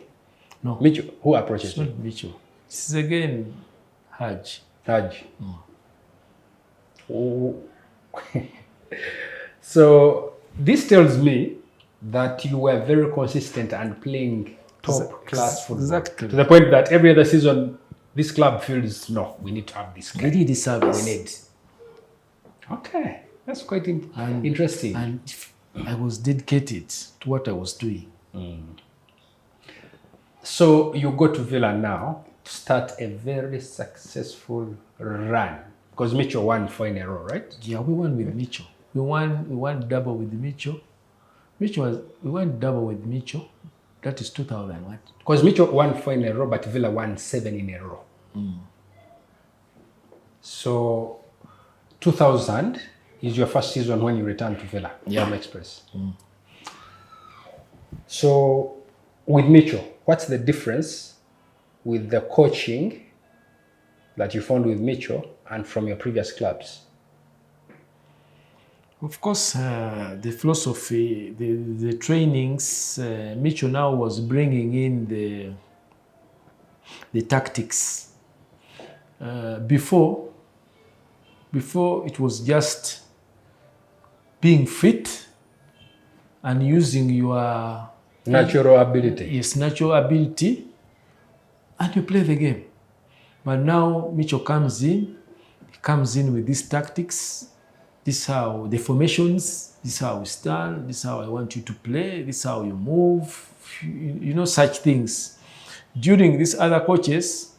No. Micho, who approaches It's you? not Micho. This is again Haj. Haj. Oh. So this tells me that you were very consistent and playing top class football. Exactly. To the point that every other season, this club feels, no, we need to have this guy. They did the service. We need. Okay, that's quite interesting. And I was dedicated to what I was doing. So you go to Villa now to start a very successful run. Because Micho won 4 in a row, right? Yeah, we won with Micho. We won double with Micho. We won double with Micho. That is 2000, what? Because Micho won 4 in a row, but Villa won 7 in a row. So 2000 is your first season when you returned to Villa, Dam Express. So with Micho, what's the difference with the coaching that you found with Micho and from your previous clubs? Of course, the philosophy, the trainings, Micho now was bringing in the tactics. Before it was just being fit and using your natural ability. Yes, natural ability, and you play the game. But now Micho comes in with these tactics. This is how the formations, this is how we stand, this is how I want you to play, this is how you move, you know, such things. During these other coaches,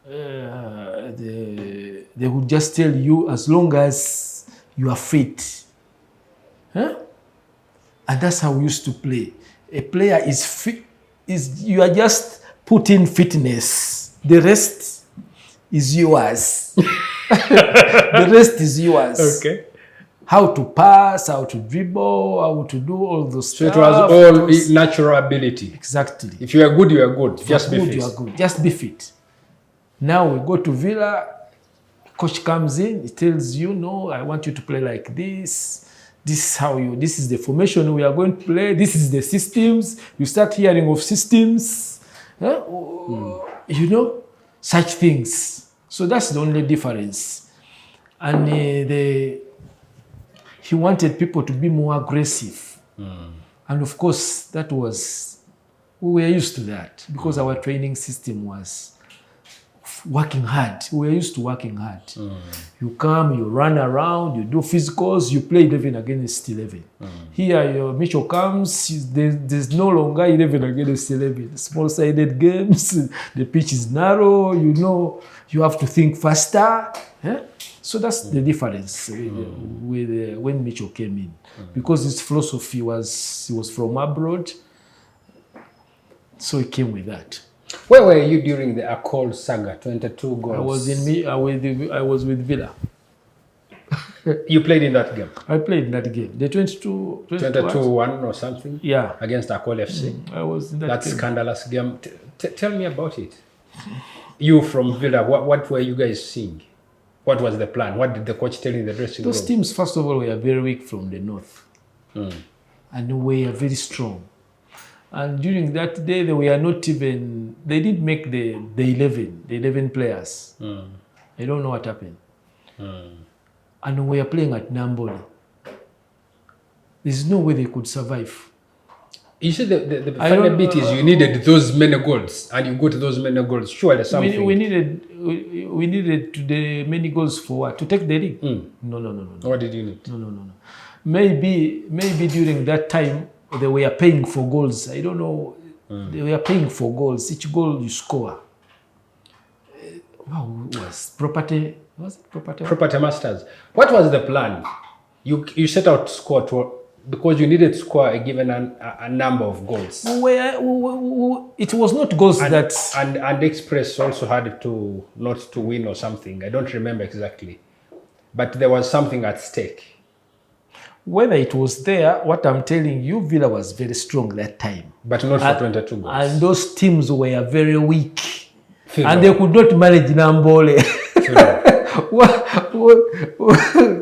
they would just tell you as long as you are fit. Huh? And that's how we used to play. A player is fit, you are just putting fitness. The rest is yours. The rest is yours. Okay. How to pass, how to dribble, how to do all those So stuff. it was all natural ability. Exactly. If you are good, you are good. Just be fit. You are good. Just be fit. Now we go to Villa. Coach comes in. He tells you, no, I want you to play like this. This is the formation we are going to play. This is the systems. You start hearing of systems. Huh? You know, such things. So that's the only difference. And he wanted people to be more aggressive. And of course, we were used to that because our training system was working hard. We were used to working hard. You come, you run around, you do physicals, you play 11 against 11. Here, your Micho comes, there's no longer 11 against 11. Small-sided games, the pitch is narrow, you know, you have to think faster. So that's the difference with when Micho came in. Because his philosophy he was from abroad, so he came with that. Where were you during the Akol saga, 22 goals? I was with Villa. You played in that game? I played in that game. The 22-1 or something? Yeah. Against Akol FC? I was in that That game. scandalous game. Tell me about it. You from Villa, what were you guys seeing? What was the plan? What did the coach tell you in the dressing room? Those teams, first of all, were very weak from the north. And we were very strong. And during that day, they didn't make the 11 players. I don't know what happened. And we were playing at Namboli. There's no way they could survive. You said the funny bit is you needed those many goals, and you got those many goals. Surely something. We needed the many goals for what? To take the league? No. What did you need? No. Maybe during that time they were paying for goals. I don't know. They were paying for goals. Each goal you score. Was property? Was it property? Property masters. What was the plan? You set out to score because you needed to score a given a number of goals. It was not goals and Express also had to not to win or something. I don't remember exactly, but there was something at stake. whether it was there, what I'm telling you, Villa was very strong that time. But not for 22 goals. And those teams were very weak. And they could not manage Nambole.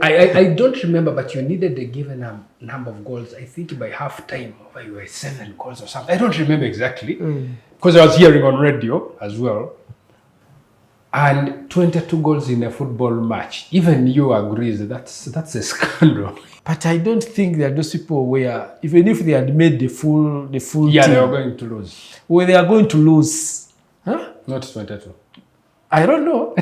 I don't remember, but you needed a given number of goals. I think by half time, you were 7 goals or something. I don't remember exactly, because I was hearing on radio as well. And 22 goals in a football match, even you agrees that's a scandal. But I don't think that those people were, even if they had made the full Yeah, team, they were going to lose. well, they are going to lose. Huh? Not 22. I don't know.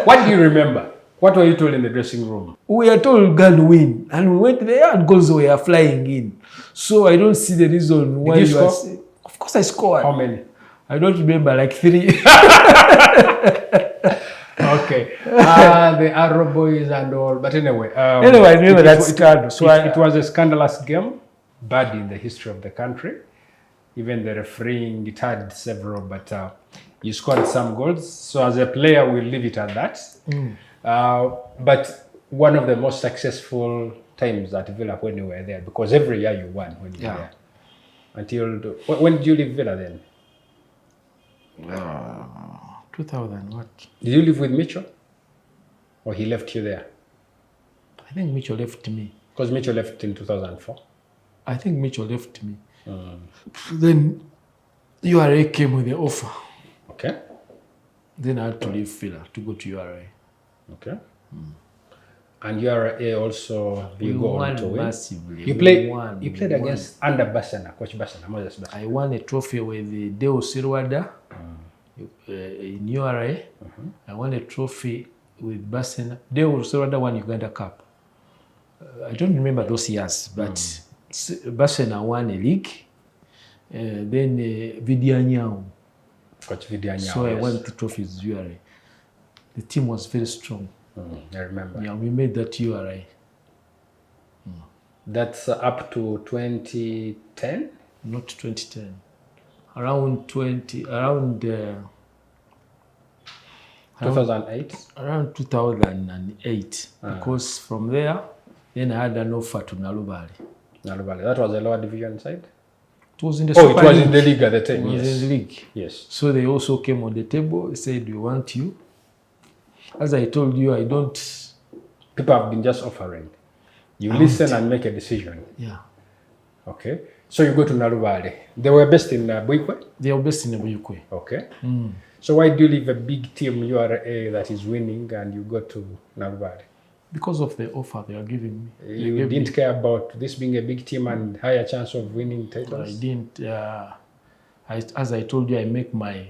What do you remember? What were you told in the dressing room? We are told Uganda win, and we went there and goals were flying in. So I don't see the reason why Did you are score? Of course I scored. How many? I don't remember, like 3. Okay. The Arrow boys and all. But anyway. Anyway, I remember that scandal. So it was a scandalous game, bad in the history of the country. Even the refereeing, it had several, but you scored some goals. So as a player, we'll leave it at that. But one of the most successful times at Villa when you were there, because every year you won when you were there. Until, when did you leave Villa then? 2000 what? Did you live with Micho? Or he left you there? I think Micho left me. Because Micho left in 2004. I think Micho left me. Then URA came with the offer. Okay. Then I had to leave Villa to go to URA. Okay. And URA also, you go on to win. Massively. You played against under Bassana, Coach Bassana, Moses Bassana. I won a trophy with the Deo Sirwada in URA. I won a trophy with Bassana. Deo Sirwada won Uganda Cup. I don't remember those years, but Bassana won a league. Then Vidianyao. Coach Vidianyao. So I won the trophies URA. The team was very strong. I remember. Yeah, we made that URA. That's up to 2010? Not 2010. Around 2008? Around 2008. Because from there, then I had an offer to Nalubaale. Nalubaale. That was a lower division side? It was in the Oh, Super it was League. in the league at the time, It was yes. in the league. Yes. So they also came on the table, said, we want you. As I told you, I don't... People have been just offering. You listen and make a decision. Yeah. Okay. So you go to Nalubaale. They were based in Buikwe? They are based in Buyukwe. Okay. So why do you leave a big team URA that is winning and you go to Nalubaale? Because of the offer they are giving me. You didn't care about this being a big team and higher chance of winning titles? I didn't. As I told you, I make my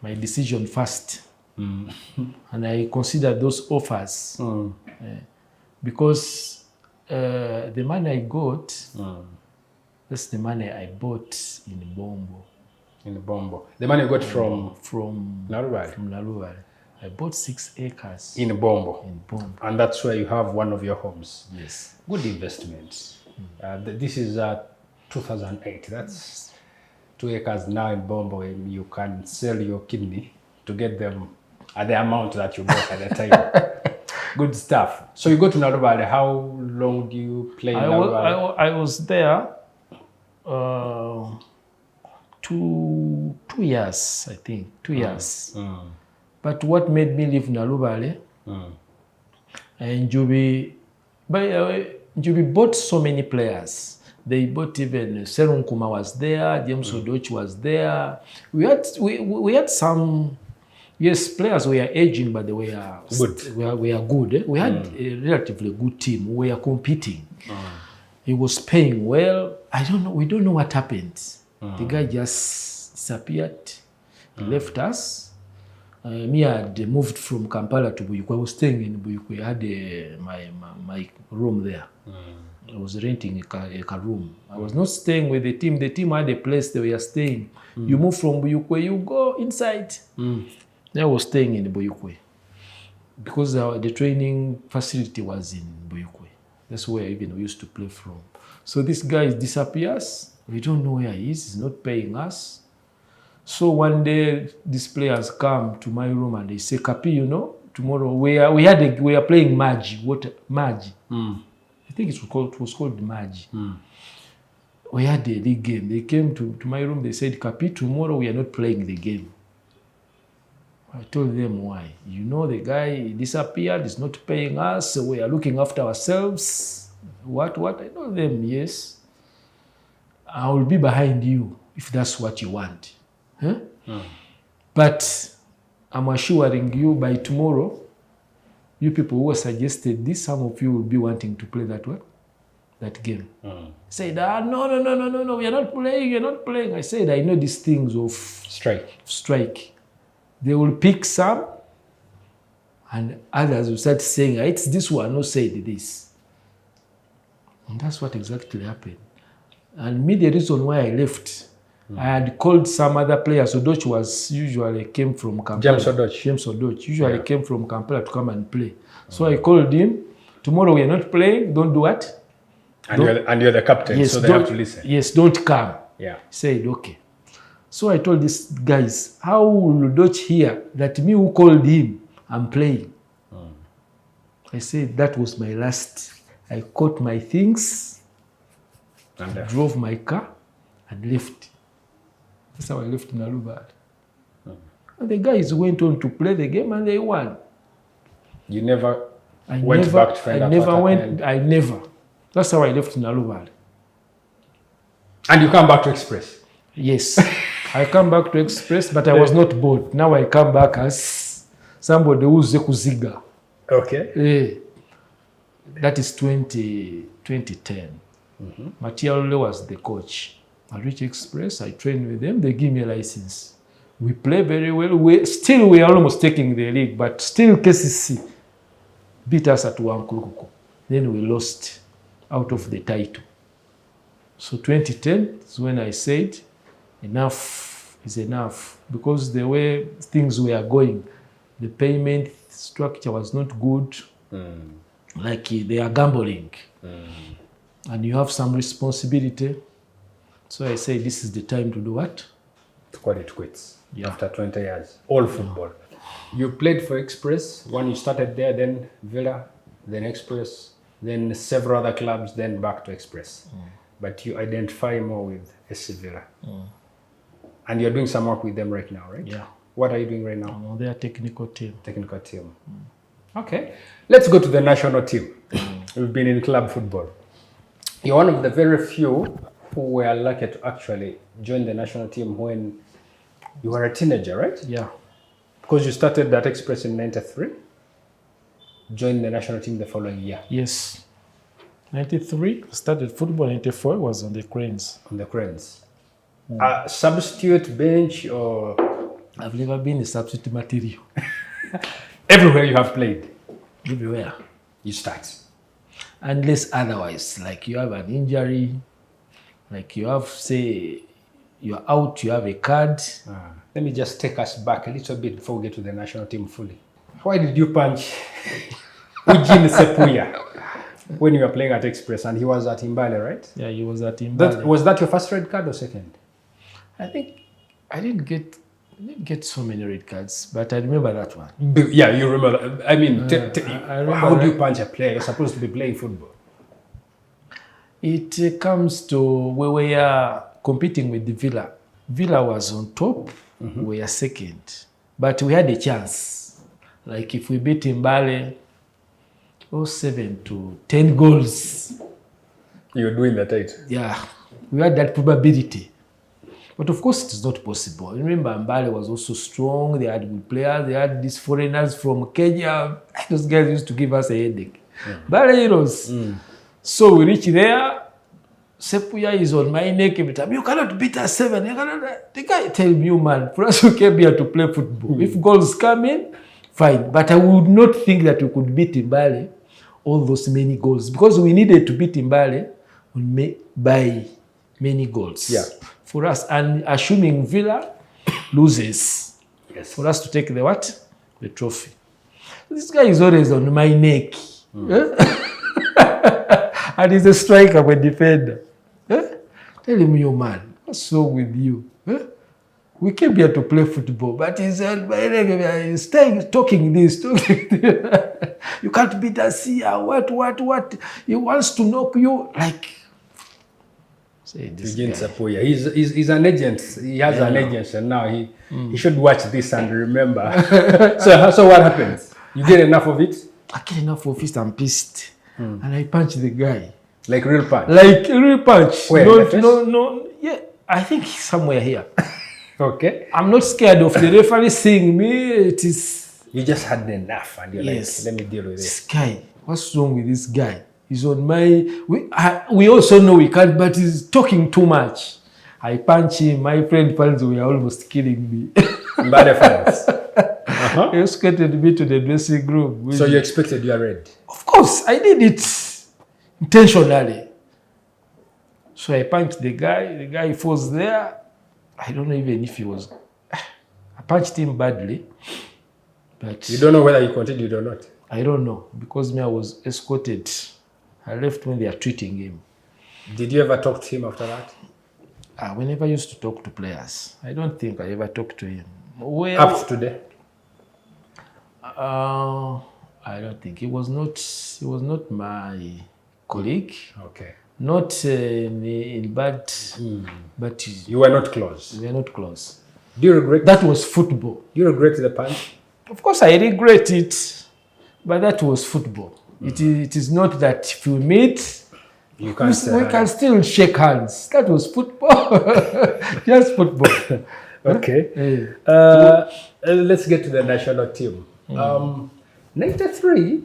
decision first. And I consider those offers because the money I got, that's the money I bought in Bombo. In Bombo. The money you got from Nalubaale? From Nalubaale. I bought 6 acres. In Bombo? In Bombo. And that's where you have one of your homes? Yes. Good investment. This is 2008. That's 2 acres now in Bombo. You can sell your kidney to get them at the amount that you bought at the time. Good stuff. So you go to Nalubaale. How long do you play in Nalubaale? I was there 2 years, I think. 2 years. But what made me leave Nalubaale, and Njubi bought so many players. They bought even Serun Kuma was there, James Odoch was there. We had some, yes, players were aging, but they were good. We are good. We had a relatively good team. We were competing. He was paying well. I don't know. We don't know what happened. The guy just disappeared. He left us. Me had moved from Kampala to Buyukwe. I was staying in Buyukwe. I had my room there. I was renting a room. I was not staying with the team. The team had a place they were staying. You move from Buyukwe, you go inside. I was staying in Buyukwe because the training facility was in Buyukwe. That's where even we used to play from. So this guy disappears. We don't know where he is. He's not paying us. So one day, these players come to my room and they say, Kapi, tomorrow. We are playing Maji. What Maji? I think it was called Maji. We had a league game. They came to my room. They said, Kapi, tomorrow we are not playing the game. I told them why. You know, the guy disappeared. He's not paying us. So we are looking after ourselves. What? I told them, yes. I will be behind you if that's what you want. Huh? But I'm assuring you by tomorrow, you people who suggested this, some of you will be wanting to play that game. Said, no, we are not playing, you're not playing. I said, I know these things of strike. They will pick some, and others will start saying, it's this one who said this. And that's what exactly happened. And me, the reason why I left, I had called some other players. Odoch usually came from Kampala. James Odoch usually came from Kampala to come and play. So I called him, tomorrow we are not playing, don't do what? And you're the captain, so they have to listen. Yes, don't come. Yeah. He said, okay. So I told these guys, how will Odoch hear that me who called him, I'm playing? I said, that was my last. I caught my things, drove my car, and left. That's how I left Nalubaale. And the guys went on to play the game and they won. You never went back to find out what happened? I never. That's how I left Nalubaale. And you come back to Express? Yes. I come back to Express, but I was not bored. Now I come back as somebody who's Kuziga. Okay. That is 2010. Matialole was the coach. I reached Express, I trained with them, they give me a license. We play very well. We are almost taking the league, but still KCC beat us at Wankurukuku. Then we lost out of the title. So 2010 is when I said, enough is enough. Because the way things were going, the payment structure was not good. Like they are gambling. And you have some responsibility. So I say this is the time to do what? To call it quits. After 20 years. All football. You played for Express when you started there, then Villa, then Express, then several other clubs, then back to Express. But you identify more with SC Villa. And you're doing some work with them right now, right? Yeah. What are you doing right now? I'm on their technical team. Technical team. Okay. Let's go to the national team. We've been in club football. You're one of the very few who were lucky to actually join the national team when you were a teenager, right? Yeah. Because you started at Express in 93, joined the national team the following year. Yes. 93, started football. 94 was on the Cranes. On the Cranes. Substitute, bench, or? I've never been a substitute material. Everywhere you have played? Everywhere. You start? Unless otherwise, like you have an injury, like you have, say, you're out, you have a card. Let me just take us back a little bit before we get to the national team fully. Why did you punch Eugene Sseppuya when you were playing at Express and he was at Mbale, right? Yeah, he was at Mbale. Was that your first red card or second? I think I didn't get so many red cards, but I remember that one. Yeah, you remember. I mean, how do you punch a player? You're supposed to be playing football. It comes to where we are competing with the Villa. Villa was on top, we are second. But we had a chance. Like if we beat Mbale, 7 to 10 goals. You're doing the title. Yeah, we had that probability. But of course, it is not possible. Remember, Mbale was also strong. They had good players. They had these foreigners from Kenya. Those guys used to give us a headache. Mbale heroes. So we reach there. Sseppuya is on my neck every time. You cannot beat us 7. You cannot. The guy tell me, man, for us who came here to play football, if goals come in, fine. But I would not think that we could beat Mbale all those many goals. Because we needed to beat Mbale by many goals. Yeah. For us, and assuming Villa loses, for us to take the what? The trophy. This guy is always on my neck. And he's a striker, a defender. Tell him, you man, what's wrong with you? we came here to play football, but he's talking this. You can't beat us here. What? He wants to knock you. Like, say this Eugene guy. Sseppuya. He's an agent. He has an agent, and now he should watch this and remember. So what happens? You get enough of it? I get enough of it. I'm pissed, and I punch the guy. Like real punch? Like a real punch. Where? No. Yeah, I think somewhere here. Okay. I'm not scared of the referee seeing me. It is. You just had enough, and you're Yes. like, let me deal with This this. guy, what's wrong with this guy? He's on my. We also know we can't, but he's talking too much. I punch him. My friend fans were almost killing me. Bad fans. He escorted me to the dressing room. So you expected you are red? Of course, I did it intentionally. So I punched the guy. The guy falls there. I don't know even if he was. I punched him badly, but You don't know whether you continued or not? I don't know because me I was escorted. I left when they are treating him. Did you ever talk to him after that? We never used to talk to players. I don't think I ever talked to him. Well, Up to today? I don't think he was not my colleague. Okay. Not in bad, but You were not close. we are not close. Do you regret That was football. Do you regret the punch? Of course, I regret it, but that was football. It is not that if we meet, You can't say we that. can still shake hands. That was football. Just football. Okay. Let's get to the national team. 93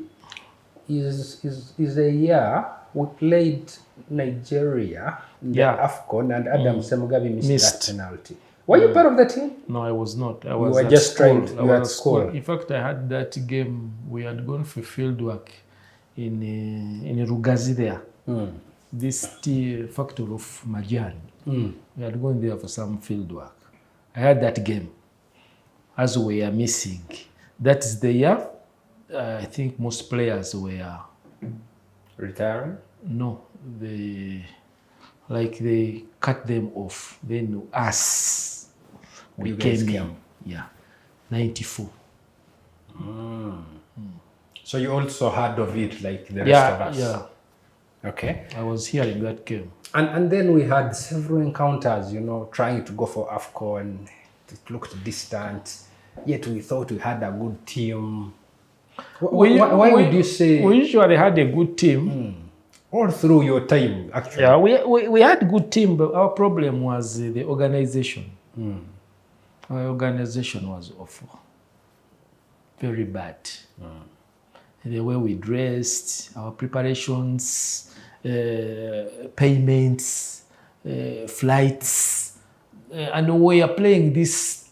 is a year we played Nigeria in the AFCON, and Adam Semugabi missed that penalty. Were you part of the team? No, I was not. I You was were at just school. trained. I You were was at school. In fact, I had that game. We had gone for field work in Rugazi there. This tea factory of Majan. We had gone there for some field work. I had that game as we are missing. That is the year I think most players were Retiring? no, they cut them off. Then us, we You guys came came. in. Yeah, 94. So you also heard of it like the rest of us? Yeah. Okay. I was here in that game. And then we had several encounters, trying to go for AFCON. It looked distant, yet we thought we had a good team. Why would you say? We usually had a good team. All through your time, actually. Yeah, we had a good team, but our problem was the organization. Our organization was awful. Very bad. The way we dressed, our preparations, payments, flights, and we are playing these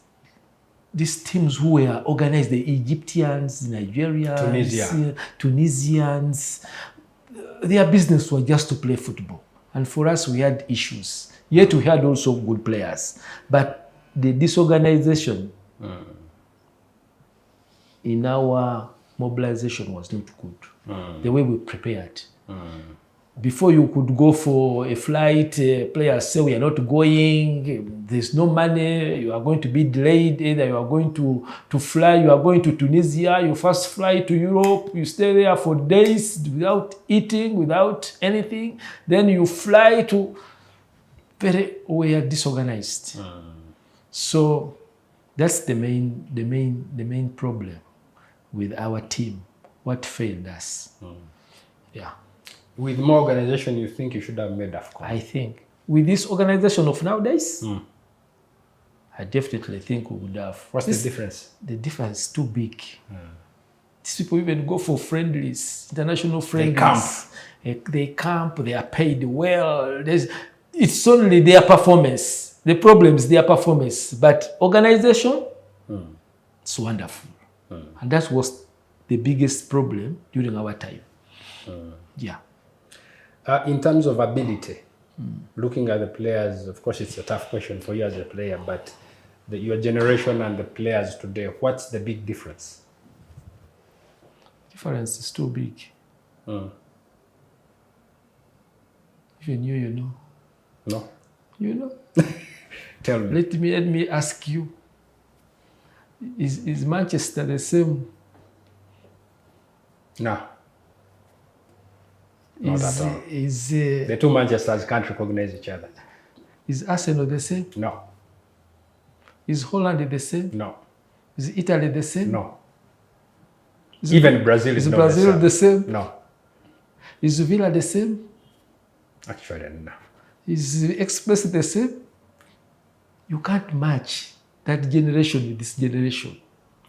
teams who were organized, the Egyptians, Nigerians, Tunisians. Their business was just to play football. And for us, we had issues. Yet we had also good players. But the disorganization in our mobilization was not good. The way we prepared. Before you could go for a flight, players say we are not going, there's no money, you are going to be delayed, either you are going to fly, you are going to Tunisia, you first fly to Europe, you stay there for days without eating, without anything, then you fly to, we are disorganized. So that's the main problem with our team, what failed us. Yeah. With more organization, you think you should have made AFCON? I think with this organization of nowadays, I definitely think we would have. What's the difference? The difference is too big. These people even go for friendlies, international friendlies. They camp, they are paid well. It's only their performance. The problem is their performance. But organization, it's wonderful. And that was the biggest problem during our time. Yeah. In terms of ability, looking at the players, of course, it's a tough question for you as a player, but your generation and the players today, what's the big difference? Difference is too big. Even you know. No? You know? Tell me. Let me ask you. Is Manchester the same? No. Not at all. The two Manchesters can't recognize each other. Is Arsenal the same? No. Is Holland the same? No. Is Italy the same? No. Even Brazil is not the same. Is Brazil the same? No. Is Villa the same? Actually, no. Is Express the same? You can't match that generation with this generation.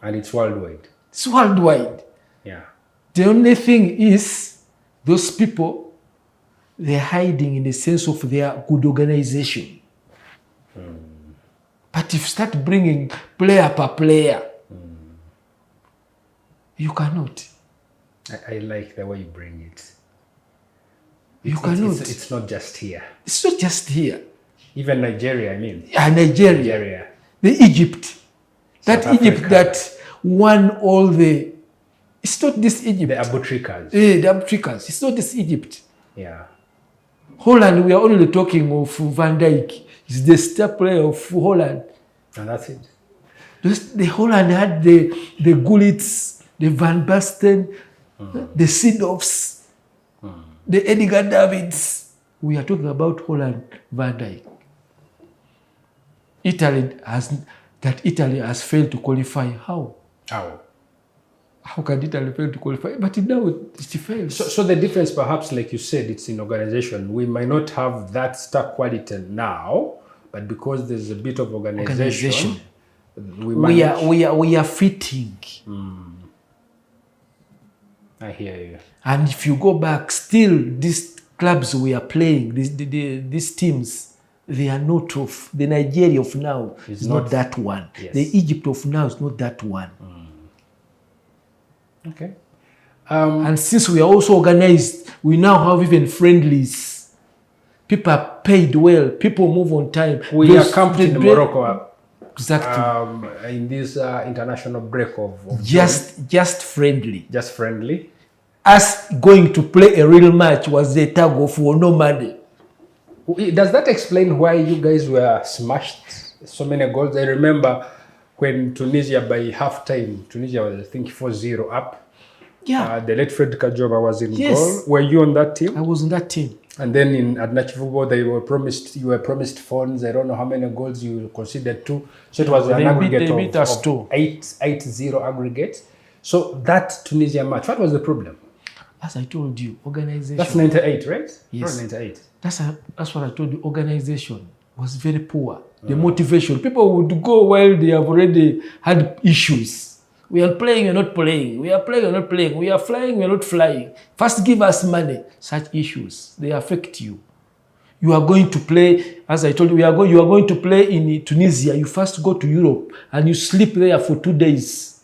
And it's worldwide. It's worldwide. Yeah. The only thing is, those people, they're hiding in the sense of their good organization. But if you start bringing player per player, you cannot. I like the way you bring it. You cannot. It's not just here. It's not just here. Even Nigeria, I mean. Yeah, Nigeria. The Egypt. That South Egypt Africa. That won all the... It's not this Egypt. The Abutrikas. The Abutrikas. It's not this Egypt. Yeah. Holland, we are only talking of Van Dijk. He's the star player of Holland. And that's it. The Holland had the Gullits, the Van Basten, the Seedorfs, the Edgar Davids. We are talking about Holland, Van Dijk. Italy has failed to qualify. How? How can Italy fail to qualify? But now it fails. So the difference, perhaps, like you said, it's in organization. We might not have that star quality now, but because there's a bit of organization. We are fitting. I hear you. And if you go back, still these clubs we are playing, these teams, they are not of the Nigeria of now. It's not that one. Yes. The Egypt of now is not that one. Okay. And since we are also organized, we now have even friendlies. People are paid well. People move on time. We are camped in Morocco. Exactly. In this international break of just friendly. Just friendly. Us going to play a real match was the tag of war, no money. Does that explain why you guys were smashed so many goals? I remember when Tunisia, by halftime, Tunisia was, I think, 4-0 up. Yeah. The late Fred Tamale was in goal. Were you on that team? I was on that team. And then at Nachi Football, you were promised funds. I don't know how many goals you considered to. So it was an aggregate of 8-0 aggregate. So that Tunisia match, what was the problem? As I told you, organization. That's 98, right? Yes. 98. That's what I told you. Organization was very poor. The motivation. People would go while they have already had issues. We are playing, we are not playing. We are playing, we are not playing. We are flying, we are not flying. First, give us money. Such issues, they affect you. You are going to play, as I told you, you are going to play in Tunisia. You first go to Europe and you sleep there for 2 days.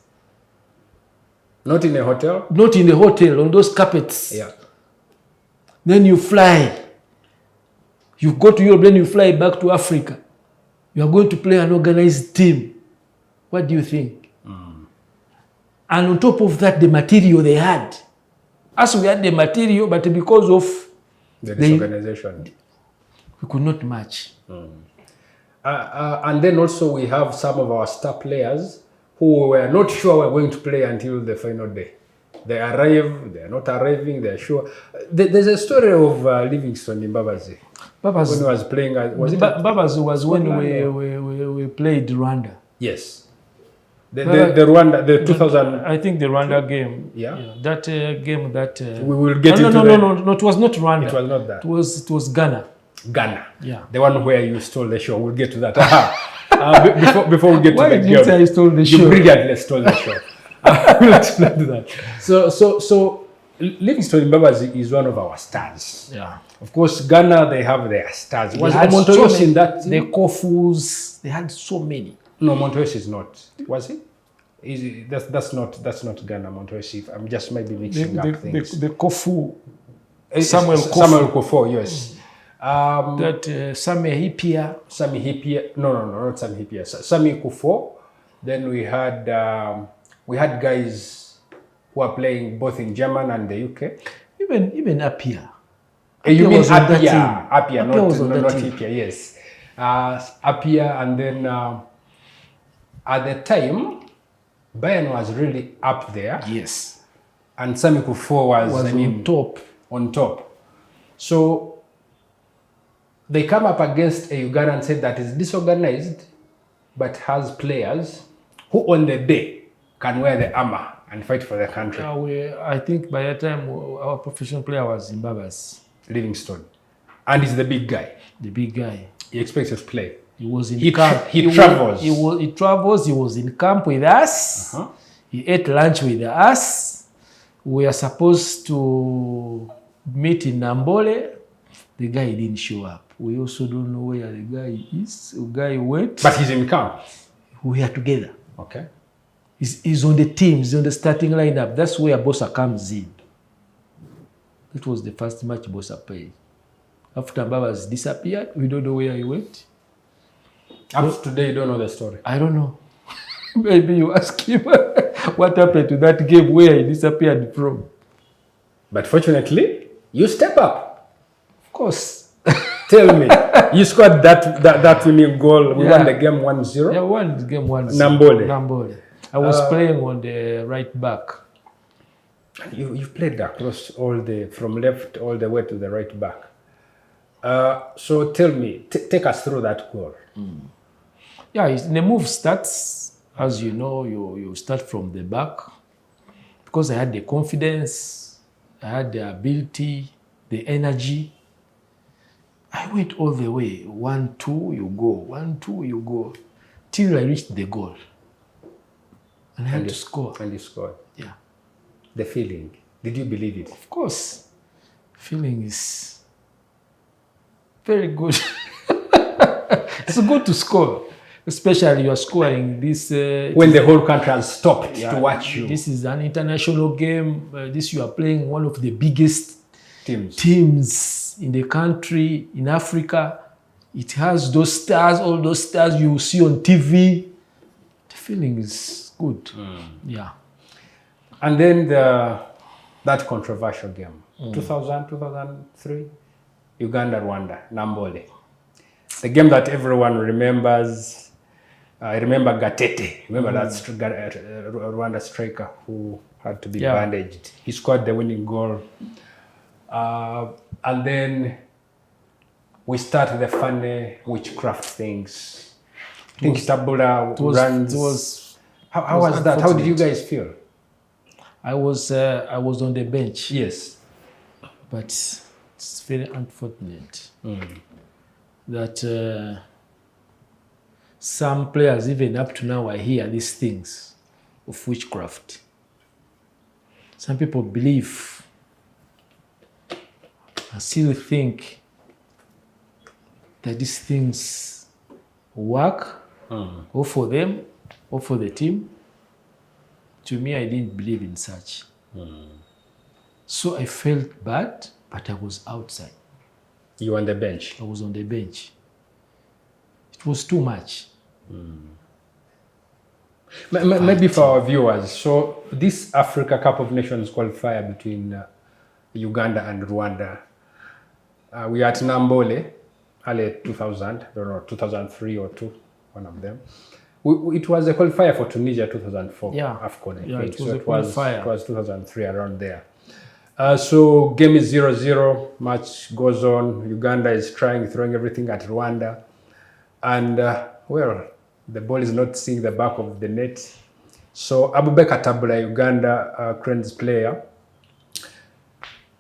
Not in a hotel? Not in a hotel, on those carpets. Yeah. Then you fly. You go to Europe, then you fly back to Africa. You are going to play an organized team. What do you think? And on top of that, the material they had. As we had the material, but because of the disorganization, we could not match. And then also we have some of our star players who were not sure we're going to play until the final day. They arrive, they are not arriving, they are sure. There's a story of Livingstone in Babazi. When he was playing, Babazi was when we played Rwanda. Yes. The Rwanda, the 2000... I think the Rwanda game. Yeah. That game that... we will get No, it was not Rwanda. It was not that. It was Ghana. Ghana. Yeah. The one where you stole the show. We'll get to that. Before we get to the game. Why did you say I stole the show? You brilliantly stole the show. We'll explain to that. So Livingstone Mbabazi is one of our stars. Yeah. Of course, Ghana, they have their stars. Was Montoyos in that team? The Kofus, they had so many. No, Montoyos is not. Was he? That's not Ghana, Montoyos. I'm just maybe mixing up things. The Kofu. Samuel Kofu, yes. Sami Hipia. No, not Sami Hipia. Sami Kofu. Then we had guys who are playing both in German and the UK. Even Apia. You mean Apia, not Hipia, yes. Sseppuya, and then at the time, Bayern was really up there. Yes. And Sami Kufo was on top. On top. So they come up against a Ugandan side that is disorganized, but has players who on the day can wear the armor and fight for the country. I think by that time, our professional player was Zimbabwe's Livingstone. And he's the big guy. The big guy. He expects us to play. He was in camp. He travels. He travels. He was in camp with us. He ate lunch with us. We are supposed to meet in Nambole. The guy didn't show up. We also don't know where the guy is. The guy went. But he's in camp. We are together. Okay. He's on the team. He's on the starting lineup. That's where Bosa comes in. That was the first match Bosa played. After Mbaba's disappeared, we don't know where he went. Up to today, you don't know the story. I don't know. Maybe you ask him what happened to that game where he disappeared from. But fortunately, you step up. Of course. Tell me, you scored that winning goal. We won the game 1-0. Yeah, won the game 1-0. Nambole. I was playing on the right back. You played across from left all the way to the right back. So tell me, take us through that goal. Yeah, the move starts, as you know, you start from the back. Because I had the confidence, I had the ability, the energy. I went all the way. 1-2, you go. 1-2, you go. Till I reached the goal. And I had to score. And you scored. Yeah. The feeling. Did you believe it? Of course. Feeling is very good. It's good to score. Especially you are scoring this... when the whole country has stopped to watch you. This is an international game. You are playing one of the biggest teams in the country, in Africa. It has those stars, all those stars you see on TV. The feeling is good. Yeah. And then that controversial game, 2000, 2003, Uganda, Rwanda, Nambole. The game that everyone remembers. I remember Gatete. Remember that Rwanda striker who had to be bandaged. He scored the winning goal. And then we start the funny witchcraft things. I think Tabula runs. How was that? How did you guys feel? I was on the bench. Yes. But it's very unfortunate that some players, even up to now, I hear these things of witchcraft. Some people believe, I still think that these things work, or for them, or for the team. To me, I didn't believe in such. So I felt bad, but I was outside. You were on the bench? I was on the bench. It was too much. Maybe for our viewers, so this Africa Cup of Nations qualifier between Uganda and Rwanda, we are at Nambole, early 2000, I don't know, 2003 or 2, one of them. It was a qualifier for Tunisia 2004 AFCON, I think. It was It was 2003, around there. So game is 0-0, match goes on. Uganda is throwing everything at Rwanda. And, well, the ball is not seeing the back of the net. So Abubakar Tabula, Uganda Cranes player,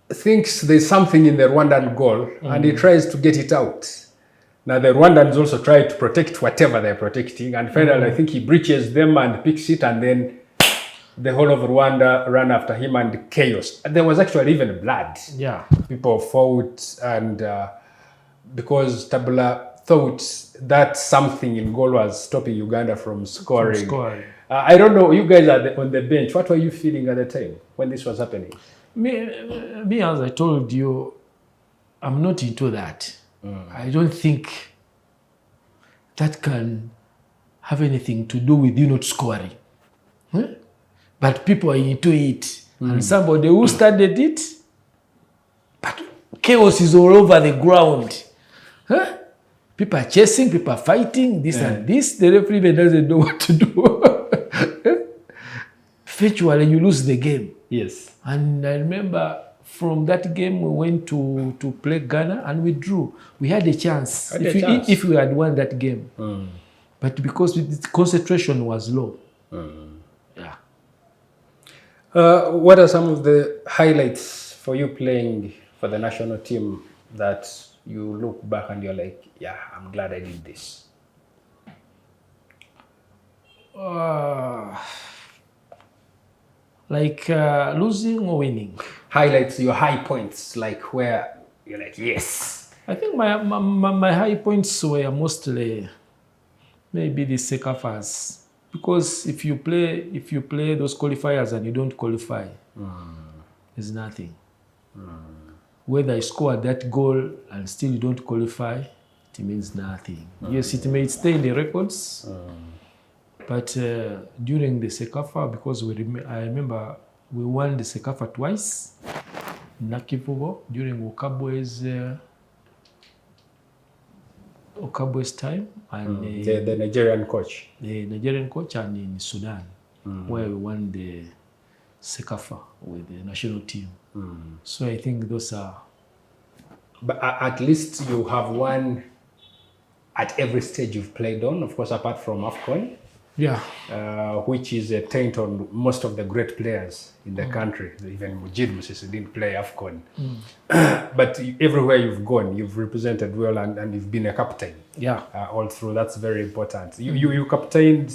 thinks there's something in the Rwandan goal and he tries to get it out. Now the Rwandans also try to protect whatever they're protecting, and finally I think he breaches them and picks it, and then the whole of Rwanda ran after him and chaos. And there was actually even blood. Yeah. People fought, and because Tabula thought that something in goal was stopping Uganda from scoring. I don't know, you guys are on the bench. What were you feeling at the time when this was happening? Me, as I told you, I'm not into that. I don't think that can have anything to do with you not scoring. But people are into it. And somebody who started it, but chaos is all over the ground. People are chasing, people are fighting, this and this. The referee even doesn't know what to do. Eventually, you lose the game. Yes. And I remember from that game, we went to play Ghana and we drew. We had a chance if we had won that game. But because the concentration was low. Yeah. What are some of the highlights for you playing for the national team that you look back and you're like, yeah, I'm glad I did this? Losing or winning? Highlights, your high points, like where you're like, yes. I think my high points were mostly maybe the Sekafas. Because if you play those qualifiers and you don't qualify, there's nothing. Whether I score that goal and still you don't qualify, it means nothing. Yes, it may stay in the records, but during the Sekafa, because I remember we won the Sekafa twice, Nakivubo, during Okabwe's time, and the Nigerian coach. The Nigerian coach, and in Sudan, where we won the Sekafa with the national team. So I think those are... But at least you have won at every stage you've played on, of course, apart from AFCON. Yeah. Which is a taint on most of the great players in the country. Even Mujid Musisi didn't play AFCON. But everywhere you've gone, you've represented well and you've been a captain. Yeah. All through. That's very important. You captained,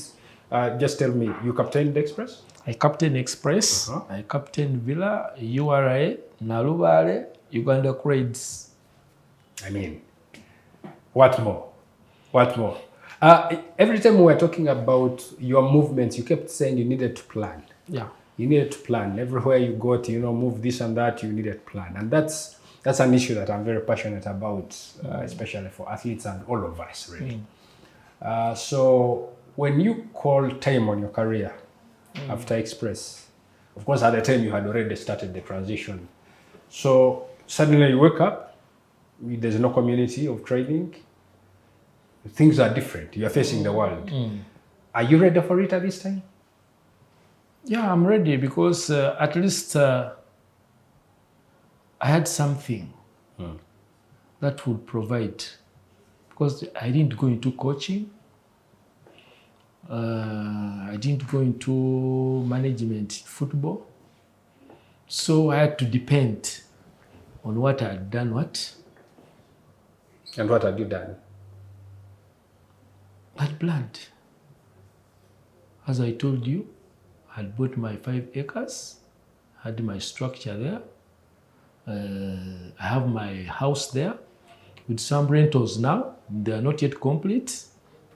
just tell me, you captained the Express? I captained Express. I captained Villa, URA, Nalubaale, Uganda Cranes. I mean, what more? What more? Every time we were talking about your movements, you kept saying you needed to plan. Yeah. You needed to plan. Everywhere you go to, move this and that, you needed to plan. And that's an issue that I'm very passionate about, especially for athletes and all of us, really. So when you call time on your career after Express, of course, at the time you had already started the transition. So suddenly you wake up, there's no community of training. Things are different. You're facing the world. Are you ready for it at this time? Yeah, I'm ready because at least I had something that would provide. Because I didn't go into coaching. I didn't go into management football. So I had to depend on what I had done. And what had you done? I had planned. As I told you, I had bought my 5 acres, had my structure there. I have my house there with some rentals now. They are not yet complete,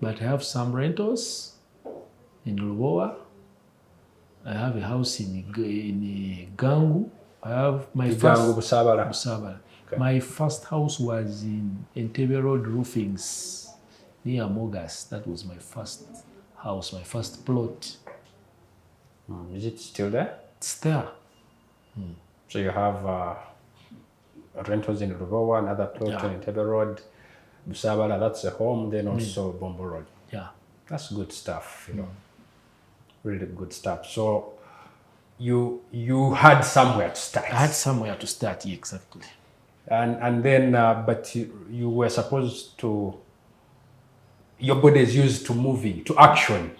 but I have some rentals in Rwanda. I have a house in Gangu. I have my Busabala. Okay. My first house was in Entebbe Road Roofings near Mogas. That was my first house, my first plot. Is it still there? It's there. So you have rentals in Rubowa, another plot in Entebbe Road, Busabala, that's a home, then also Bombo Road. Yeah. That's good stuff, Really good stuff. So you had somewhere to start. I had somewhere to start, yeah, exactly. And then, but you were supposed to, your body is used to moving, to action.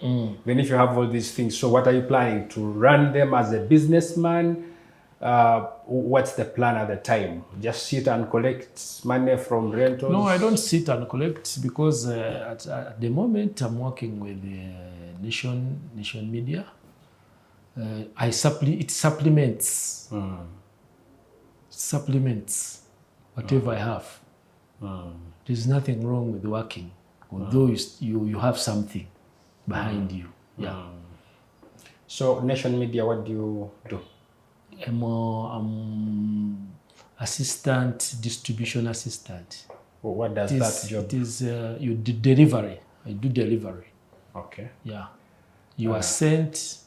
Then if you have all these things, so what are you planning? To run them as a businessman? What's the plan at the time? Just sit and collect money from rentals? No, I don't sit and collect because at the moment I'm working with Nation Media. It supplements. Supplements whatever I have. There's nothing wrong with working, although you have something behind you. Yeah. So Nation Media, what do you do? I'm assistant, distribution assistant. Well, what does that job? It is you do delivery. I do delivery. Okay. Yeah. You are sent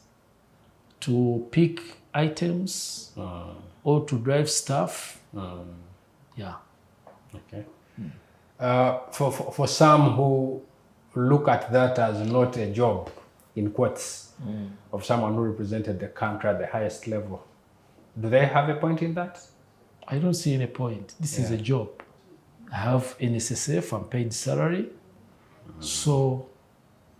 to pick items or to drive stuff. Yeah. Okay. For some who look at that as not a job, in quotes, of someone who represented the country at the highest level, do they have a point in that? I don't see any point. This is a job. I have an SSF, I'm paid salary. So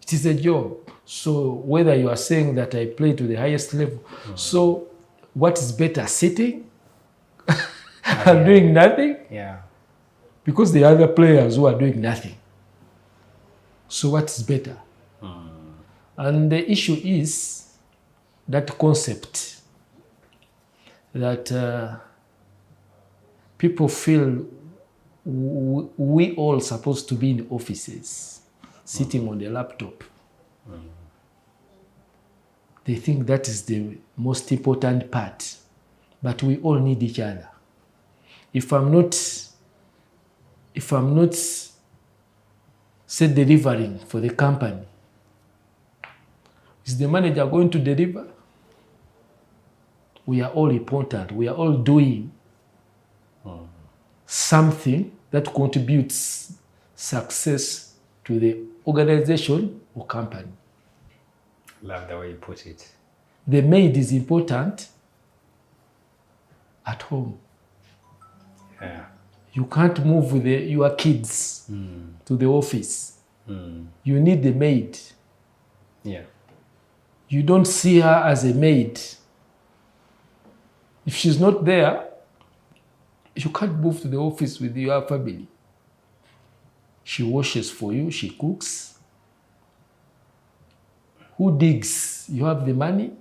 it is a job. So whether you are saying that I play to the highest level, so what is better, sitting and doing nothing? Yeah. Because there are other players who are doing nothing. So what is better? And the issue is that concept that people feel we all supposed to be in offices, sitting on the laptop. They think that is the most important part, but we all need each other. If I'm not say delivering for the company, is the manager going to deliver? We are all important. We are all doing something that contributes success to the organization or company. Love the way you put it. The maid is important at home. Yeah. You can't move with your kids to the office. You need the maid. Yeah. You don't see her as a maid. If she's not there, you can't move to the office with your family. She washes for you, she cooks. Who digs? You have the money.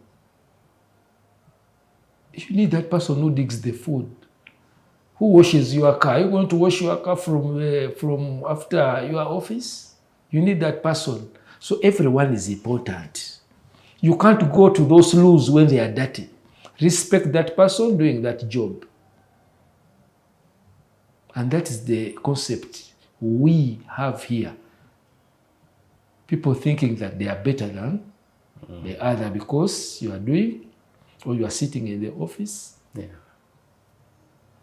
You need that person who digs the food. Who washes your car? Are you going to wash your car from after your office? You need that person. So everyone is important. You can't go to those loos when they are dirty. Respect that person doing that job. And that is the concept we have here. People thinking that they are better than the other because you are doing or you are sitting in the office. Yeah.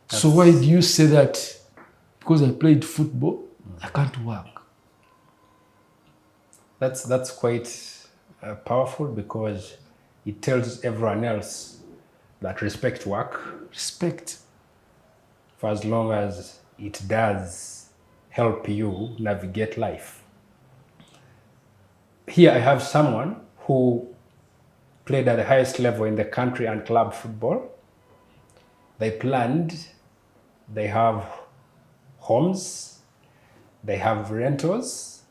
So why do you say that because I played football, I can't work? That's quite powerful because it tells everyone else that respect work. Respect. For as long as it does help you navigate life. Here I have someone who played at the highest level in the country and club football. They planned, they have homes, they have rentals.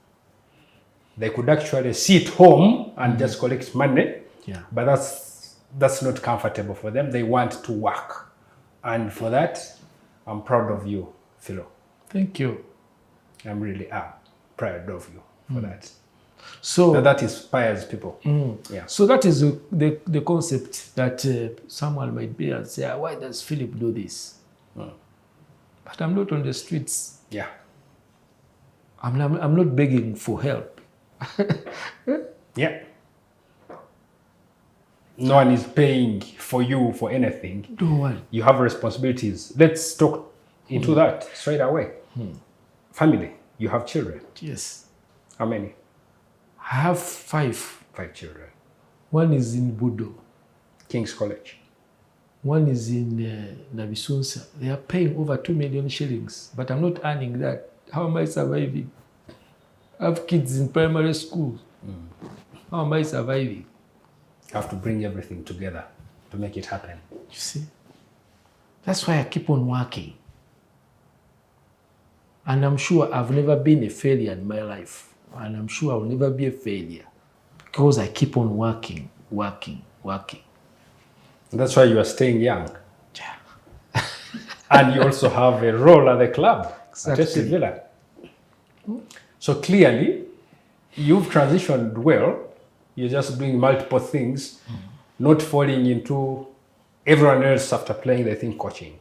They could actually sit home and just collect money, but that's not comfortable for them. They want to work. And for that, I'm proud of you, Philo. Thank you. I'm really proud of you for that. So that inspires people. Yeah. So that is the concept that someone might be and say, why does Philip do this? But I'm not on the streets. Yeah. I'm not begging for help. Yeah. No one is paying for you for anything. Don't worry. You have responsibilities. Let's talk into that straight away. Family. You have children. Yes. How many? I have 5. 5 children. One is in Budo. King's College. One is in Nabisunsa. They are paying over 2 million shillings, but I'm not earning that. How am I surviving? I have kids in primary school. How am I surviving? You have to bring everything together to make it happen. You see? That's why I keep on working. And I'm sure I've never been a failure in my life. And I'm sure I'll never be a failure because I keep on working. That's why you are staying young. Yeah. And you also have a role at the club, Exactly. at FC Villa. So clearly, you've transitioned well. You're just doing multiple things, not falling into everyone else after playing, they think coaching.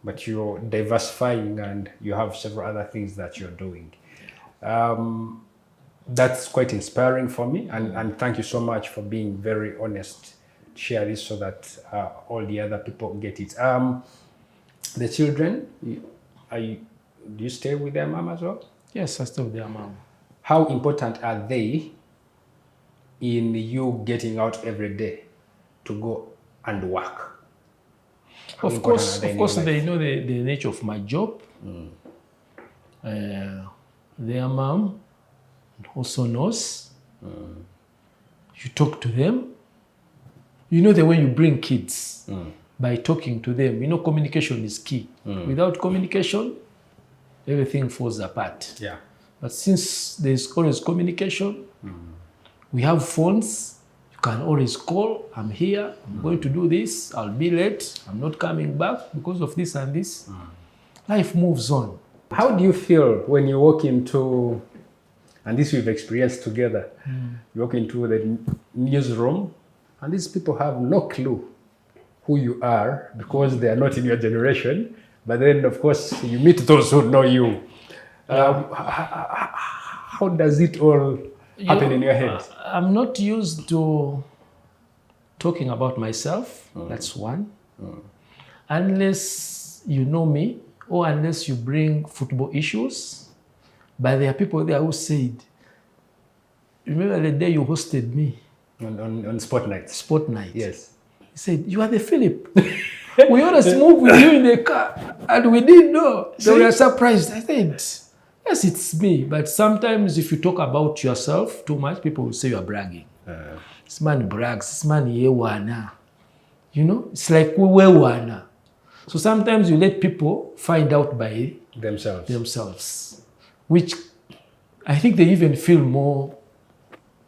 But you're diversifying and you have several other things that you're doing. That's quite inspiring for me. And thank you so much for being very honest. Share this so that all the other people get it. The children, do you stay with their mom as well? Yes, I stay with their mom. How important are they in you getting out every day to go and work? Of course, they know the nature of my job. Their mom also knows. You talk to them. You know the way you bring kids by talking to them. You know communication is key. Without communication, everything falls apart. Yeah. But since there's always communication, we have phones. You can always call. I'm here. I'm going to do this. I'll be late. I'm not coming back because of this and this. Life moves on. How do you feel when you walk into, and this we've experienced together, you walk into the newsroom and these people have no clue who you are because they are not in your generation. But then, of course, you meet those who know you. How does it all happen in your head? I'm not used to talking about myself. That's one. Unless you know me or unless you bring football issues. But there are people there who said, remember the day you hosted me? On Sport Night. Sport Night. Yes. He said, you are the Phillip. We always move with you in the car. And we didn't know. They were surprised. I said, yes, it's me. But sometimes if you talk about yourself too much, people will say you are bragging. This man brags. This man yewana. You know, it's like we were wana. So sometimes you let people find out by themselves. Which I think they even feel more.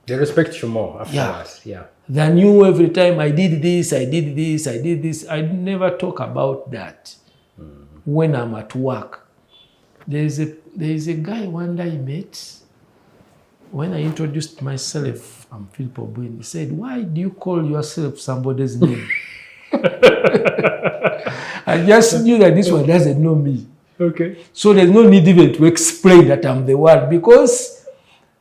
They respect you more afterwards. Yeah. Than you every time I did this, I did this, I did this. I never talk about that when I'm at work. There is a guy one day I met. When I introduced myself, I'm Phillip Obwin. He said, why do you call yourself somebody's name? I just knew that this one doesn't know me. Okay. So there's no need even to explain that I'm the one because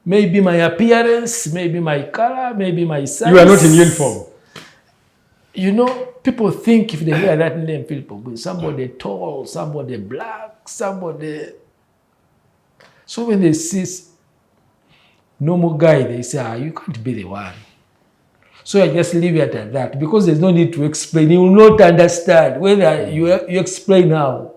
maybe my appearance, maybe my color, maybe my size. You are not in uniform. You know, people think if they hear that name, Phillip Obwin, somebody tall, somebody black, somebody. So when they see normal guy, they say, you can't be the one. So I just leave it at that because there's no need to explain. You will not understand whether you explain how.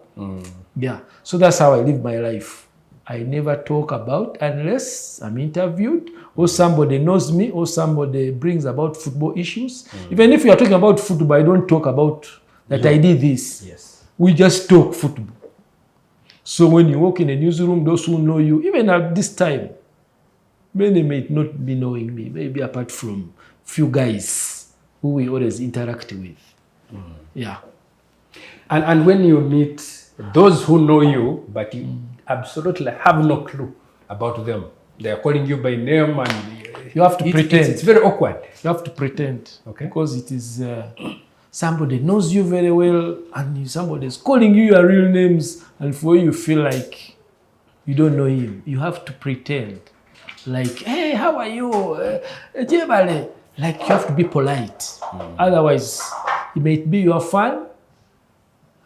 Yeah. So that's how I live my life. I never talk about unless I'm interviewed or somebody knows me or somebody brings about football issues. Even if you are talking about football, I don't talk about that I did this. Yes. We just talk football. So when you walk in a newsroom, those who know you, even at this time, many may not be knowing me, maybe apart from few guys who we always interact with. Yeah. And when you meet those who know you, but you absolutely have no clue about them, they are calling you by name and you have to pretend. It's very awkward. You have to pretend. Okay. Because it is somebody knows you very well and somebody is calling you your real names and for you feel like you don't know him. You have to pretend. Like, hey, how are you? Jebale. Like you have to be polite. Otherwise, it might be your fan.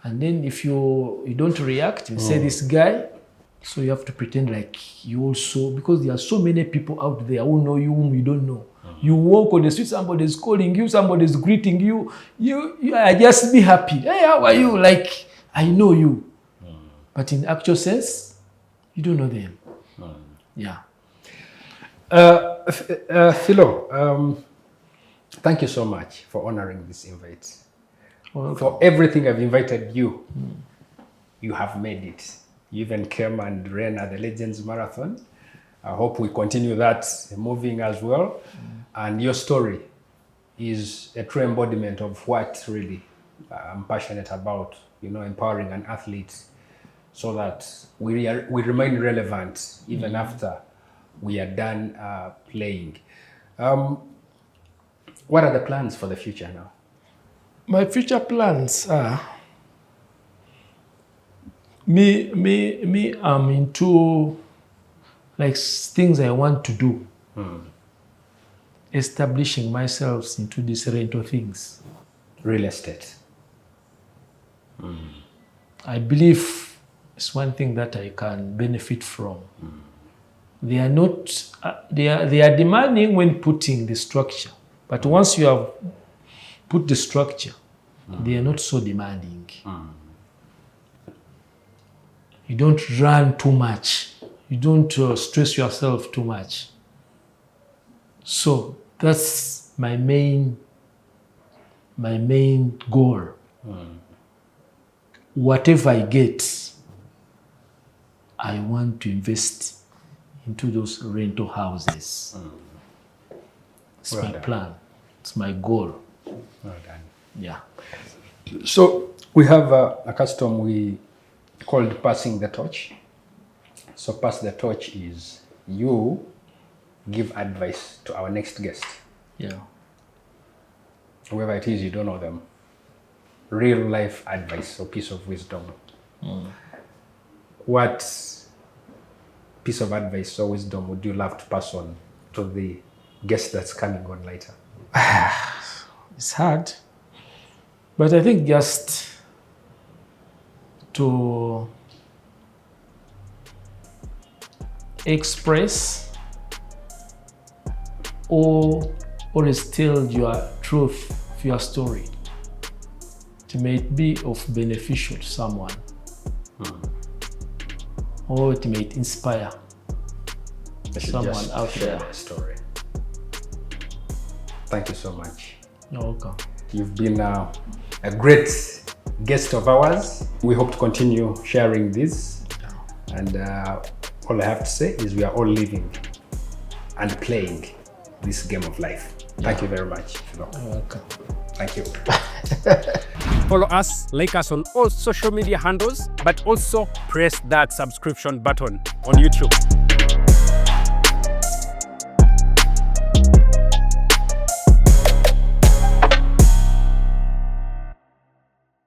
And then if you don't react, you say this guy. So you have to pretend like you also, because there are so many people out there who know you, whom you don't know. You walk on the street, somebody is calling you, somebody is greeting you. You just be happy. Hey, how are you? Like, I know you. But in actual sense, you don't know them. Yeah. Philo, thank you so much for honoring this invite. Welcome. For everything I've invited you, you have made it. You even came and ran at the Legends Marathon. I hope we continue that moving as well. And your story is a true embodiment of what really I'm passionate about, you know, empowering an athlete so that we remain relevant even after we are done playing. What are the plans for the future now? My future plans are me. I'm into like things I want to do. Establishing myself into these rental things. Real estate. I believe It's one thing that I can benefit from. They are not, they are demanding when putting the structure. But once you have put the structure, they are not so demanding. You don't run too much. You don't stress yourself too much. So that's my main goal. Whatever I get, I want to invest into those rental houses. It's my plan. It's my goal. Well done. Yeah. So we have a custom we called passing the torch. So pass the torch is you give advice to our next guest. Yeah. Whoever it is, you don't know them. Real life advice or piece of wisdom. What piece of advice or wisdom would you love to pass on to the guest that's coming on later? It's hard. But I think just to express or always tell your truth of your story. It may be of beneficial to someone. Or it may inspire someone out there. Their story. Thank you so much. You're welcome. You've been a great guest of ours. We hope to continue sharing this. And all I have to say is we are all living and playing this game of life. Thank you very much, Phillip. You're welcome. Thank you. Follow us, like us on all social media handles, but also press that subscription button on YouTube.